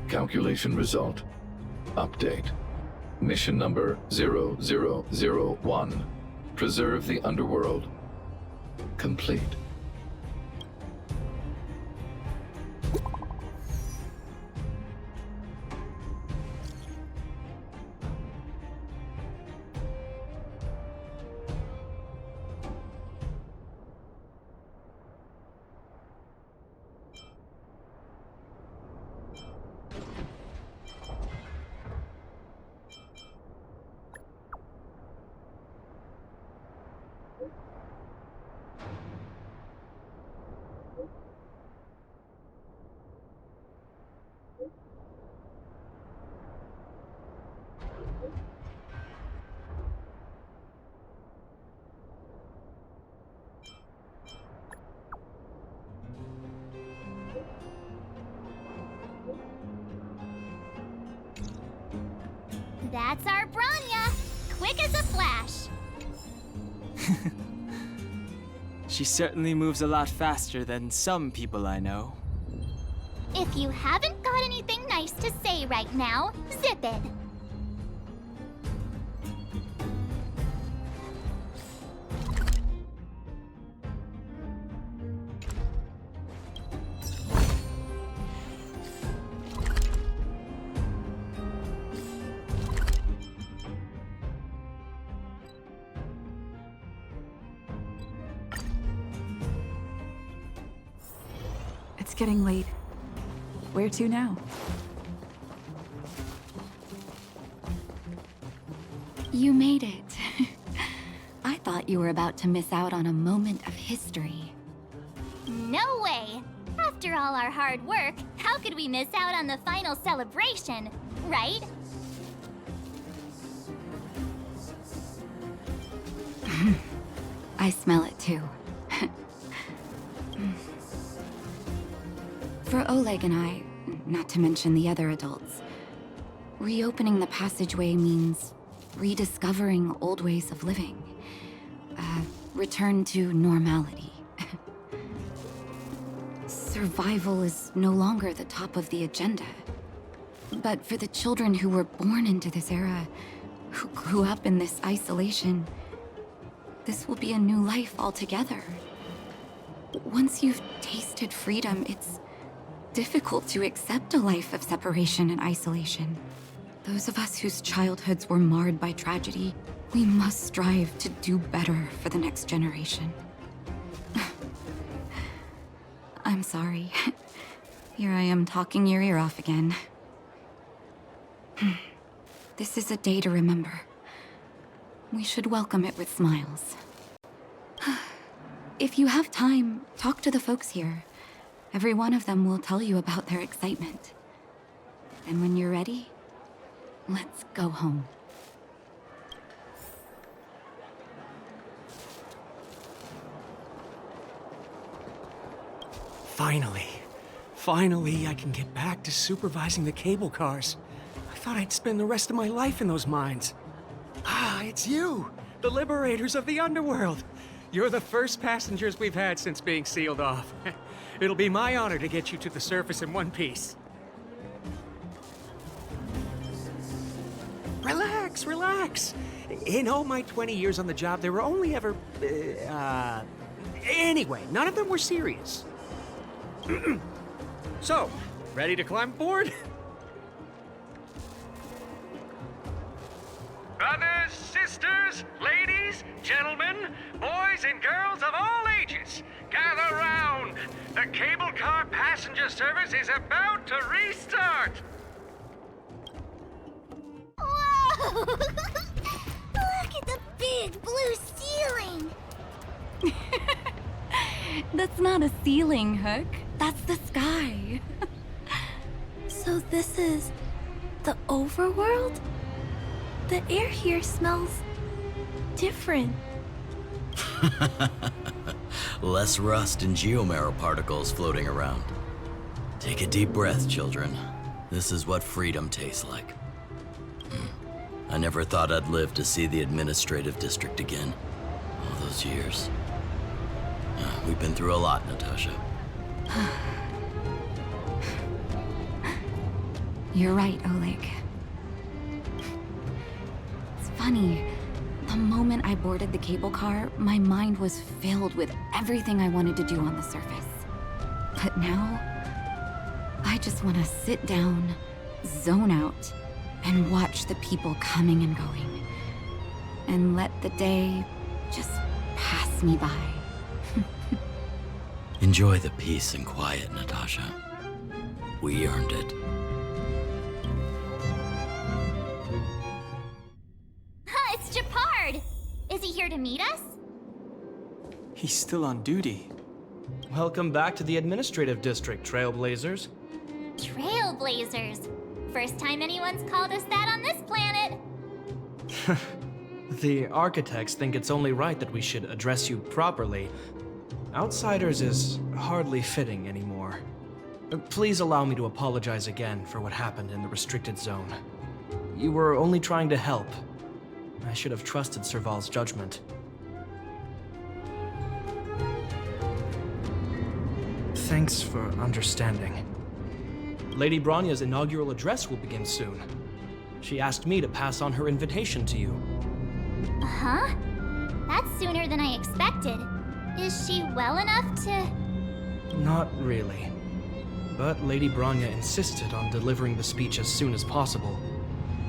Calculation result. Update. Mission number 0001. Preserve the underworld. Complete. That's our Bronya! Quick as a flash! She certainly moves a lot faster than some people I know. If you haven't got anything nice to say right now, zip it! It's getting late. Where to now? You made it. I thought you were about to miss out on a moment of history. No way! After all our hard work, how could we miss out on the final celebration, right? I smell it too. For Oleg and I, not to mention the other adults, reopening the passageway means rediscovering old ways of living. Return to normality. Survival is no longer the top of the agenda. But for the children who were born into this era, who grew up in this isolation, this will be a new life altogether. Once you've tasted freedom, it's difficult to accept a life of separation and isolation. Those of us whose childhoods were marred by tragedy, we must strive to do better for the next generation. I'm sorry. Here I am talking your ear off again. This is a day to remember. We should welcome it with smiles. If you have time, talk to the folks here. Every one of them will tell you about their excitement. And when you're ready, let's go home. Finally, I can get back to supervising the cable cars. I thought I'd spend the rest of my life in those mines. Ah, it's you, the liberators of the underworld. You're the first passengers we've had since being sealed off. It'll be my honor to get you to the surface in one piece. Relax, relax. In all my 20 years on the job, there were only ever... Anyway, none of them were serious. So, ready to climb aboard? Brothers, sisters, ladies, gentlemen, boys and girls of all ages, gather round. The cable car passenger service is about to restart. Whoa! Look at the big blue ceiling! That's not a ceiling, Hook. That's the sky. So this is the overworld? The air here smells different. Less rust and geomarrow particles floating around. Take a deep breath, children. This is what freedom tastes like. I never thought I'd live to see the administrative district again. All those years. We've been through a lot, Natasha. You're right, Oleg. It's funny. The moment I boarded the cable car, my mind was filled with everything I wanted to do on the surface. But now, I just want to sit down, zone out, and watch the people coming and going. And let the day just pass me by. Enjoy the peace and quiet, Natasha. We earned it. It's Japard! Is he here to meet us? He's still on duty. Welcome back to the administrative district, Trailblazers. Trailblazers. First time anyone's called us that on this planet. The architects think it's only right that we should address you properly. Outsiders is hardly fitting anymore. Please allow me to apologize again for what happened in the restricted zone. You were only trying to help. I should have trusted Serval's judgment. Thanks for understanding. Lady Bronya's inaugural address will begin soon. She asked me to pass on her invitation to you. Huh? That's sooner than I expected. Is she well enough to... Not really. But Lady Bronya insisted on delivering the speech as soon as possible.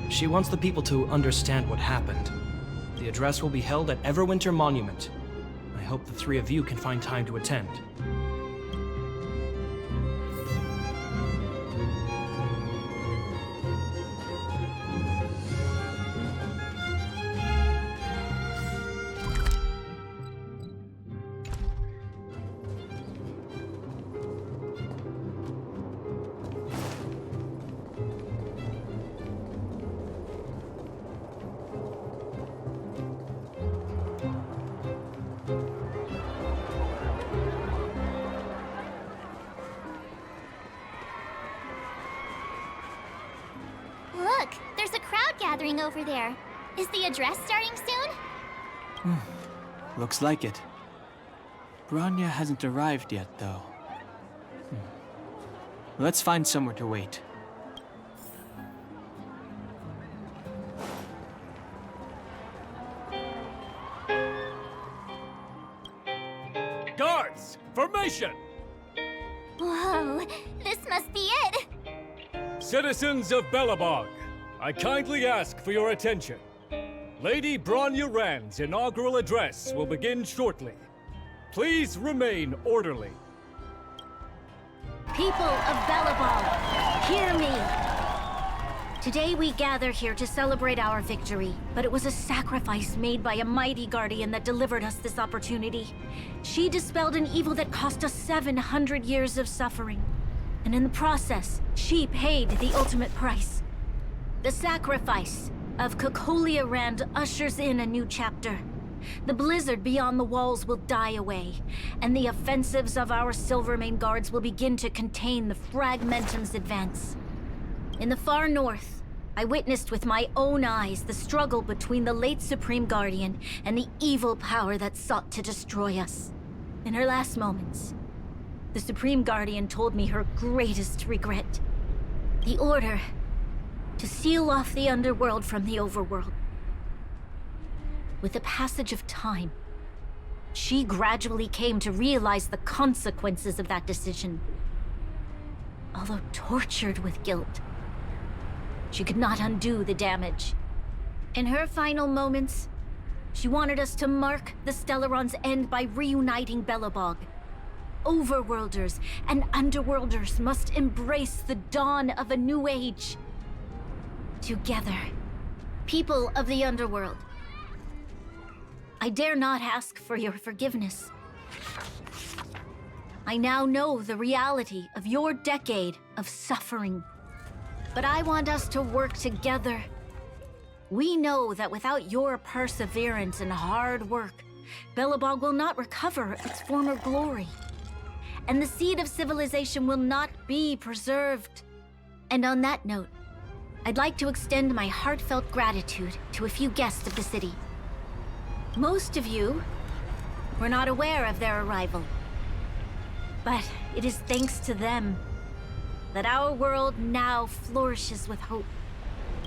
She wants the people to understand what happened. The address will be held at Everwinter Monument. I hope the three of you can find time to attend. Look, there's a crowd gathering over there. Is the address starting soon? Looks like it. Bronya hasn't arrived yet, though. Let's find somewhere to wait. Guards! Formation! Whoa, this must be it! Citizens of Belobog, I kindly ask for your attention. Lady Bronya Rand's inaugural address will begin shortly. Please remain orderly. People of Belobog, hear me! Today we gather here to celebrate our victory, but it was a sacrifice made by a mighty guardian that delivered us this opportunity. She dispelled an evil that cost us 700 years of suffering. And in the process, she paid the ultimate price. The sacrifice of Cocolia Rand ushers in a new chapter. The blizzard beyond the walls will die away, and the offensives of our Silvermane guards will begin to contain the Fragmentum's advance. In the far north, I witnessed with my own eyes the struggle between the late Supreme Guardian and the evil power that sought to destroy us. In her last moments, the Supreme Guardian told me her greatest regret. The order to seal off the underworld from the overworld. With the passage of time, she gradually came to realize the consequences of that decision. Although tortured with guilt, she could not undo the damage. In her final moments, she wanted us to mark the Stellaron's end by reuniting Belobog. Overworlders and Underworlders must embrace the dawn of a new age. Together, people of the Underworld, I dare not ask for your forgiveness. I now know the reality of your decade of suffering. But I want us to work together. We know that without your perseverance and hard work, Belobog will not recover its former glory. And the seed of civilization will not be preserved. And on that note, I'd like to extend my heartfelt gratitude to a few guests of the city. Most of you were not aware of their arrival. But it is thanks to them that our world now flourishes with hope.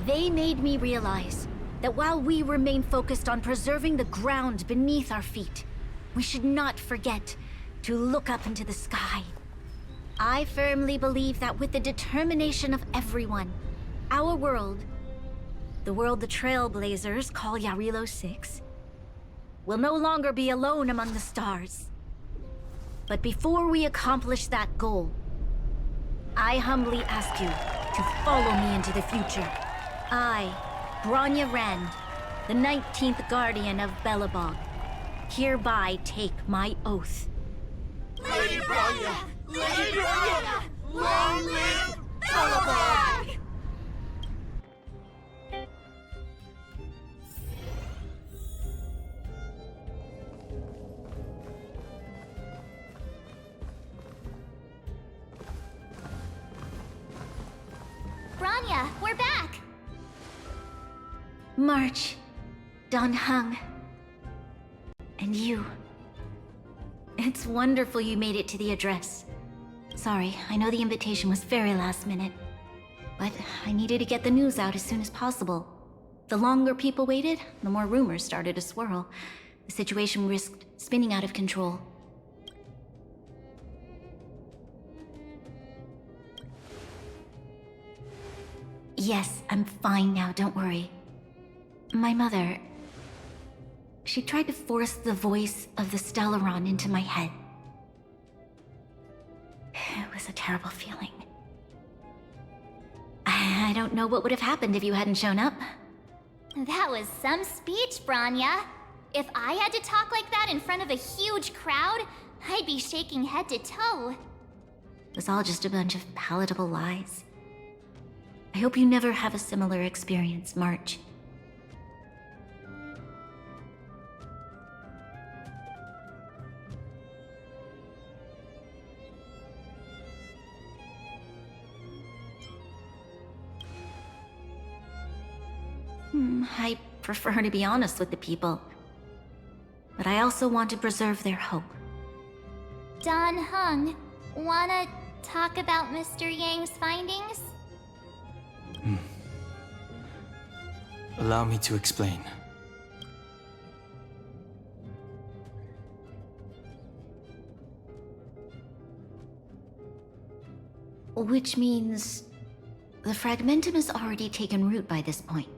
They made me realize that while we remain focused on preserving the ground beneath our feet, we should not forget to look up into the sky. I firmly believe that with the determination of everyone, our world, the world the Trailblazers call Jarilo 6, will no longer be alone among the stars. But before we accomplish that goal, I humbly ask you to follow me into the future. I, Bronya Rand, the 19th Guardian of Belobog, hereby take my oath. Lady Bronya! Lady Bronya! Long live Belobog! Bronya, we're back! March, Dan Heng, and you. It's wonderful you made it to the address. Sorry, I know the invitation was very last minute, but I needed to get the news out as soon as possible. The longer people waited, the more rumors started to swirl. The situation risked spinning out of control. Yes, I'm fine now, don't worry. My mother... she tried to force the voice of the Stellaron into my head. It was a terrible feeling. I don't know what would have happened if you hadn't shown up. That was some speech, Bronya. If I had to talk like that in front of a huge crowd, I'd be shaking head to toe. It was all just a bunch of palatable lies. I hope you never have a similar experience, March. I prefer to be honest with the people. But I also want to preserve their hope. Dan Heng, wanna talk about Mr. Yang's findings? Allow me to explain. Which means... the Fragmentum has already taken root by this point.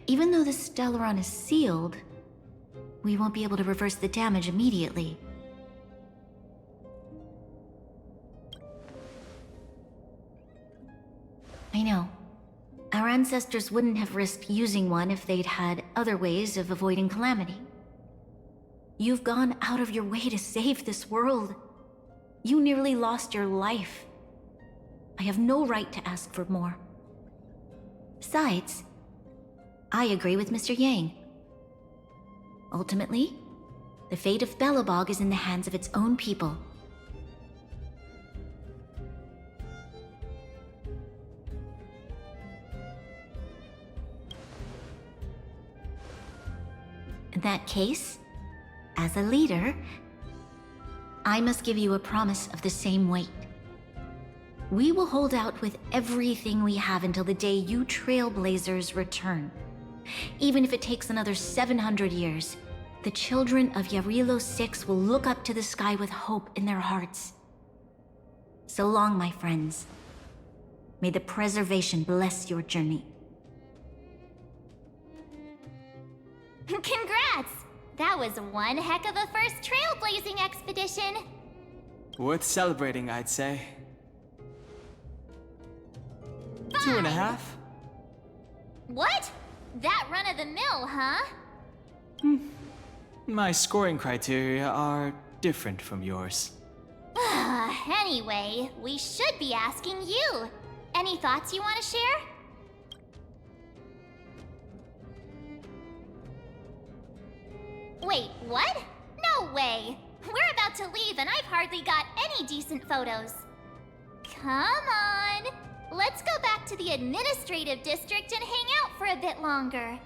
Even though the Stellaron is sealed, we won't be able to reverse the damage immediately. I know. Our ancestors wouldn't have risked using one if they'd had other ways of avoiding calamity. You've gone out of your way to save this world. You nearly lost your life. I have no right to ask for more. Besides, I agree with Mr. Yang. Ultimately, the fate of Belobog is in the hands of its own people. In that case, as a leader, I must give you a promise of the same weight. We will hold out with everything we have until the day you Trailblazers return. Even if it takes another 700 years, the children of Jarilo 6 will look up to the sky with hope in their hearts. So long, my friends. May the preservation bless your journey. Congrats! That was one heck of a first trailblazing expedition! Worth celebrating, I'd say. 5. 2.5? What? That run-of-the-mill, huh? My scoring criteria are different from yours. Anyway, we should be asking you. Any thoughts you want to share? Wait, what? No way! We're about to leave and I've hardly got any decent photos. Come on! Let's go back to the administrative district and hang out for a bit longer.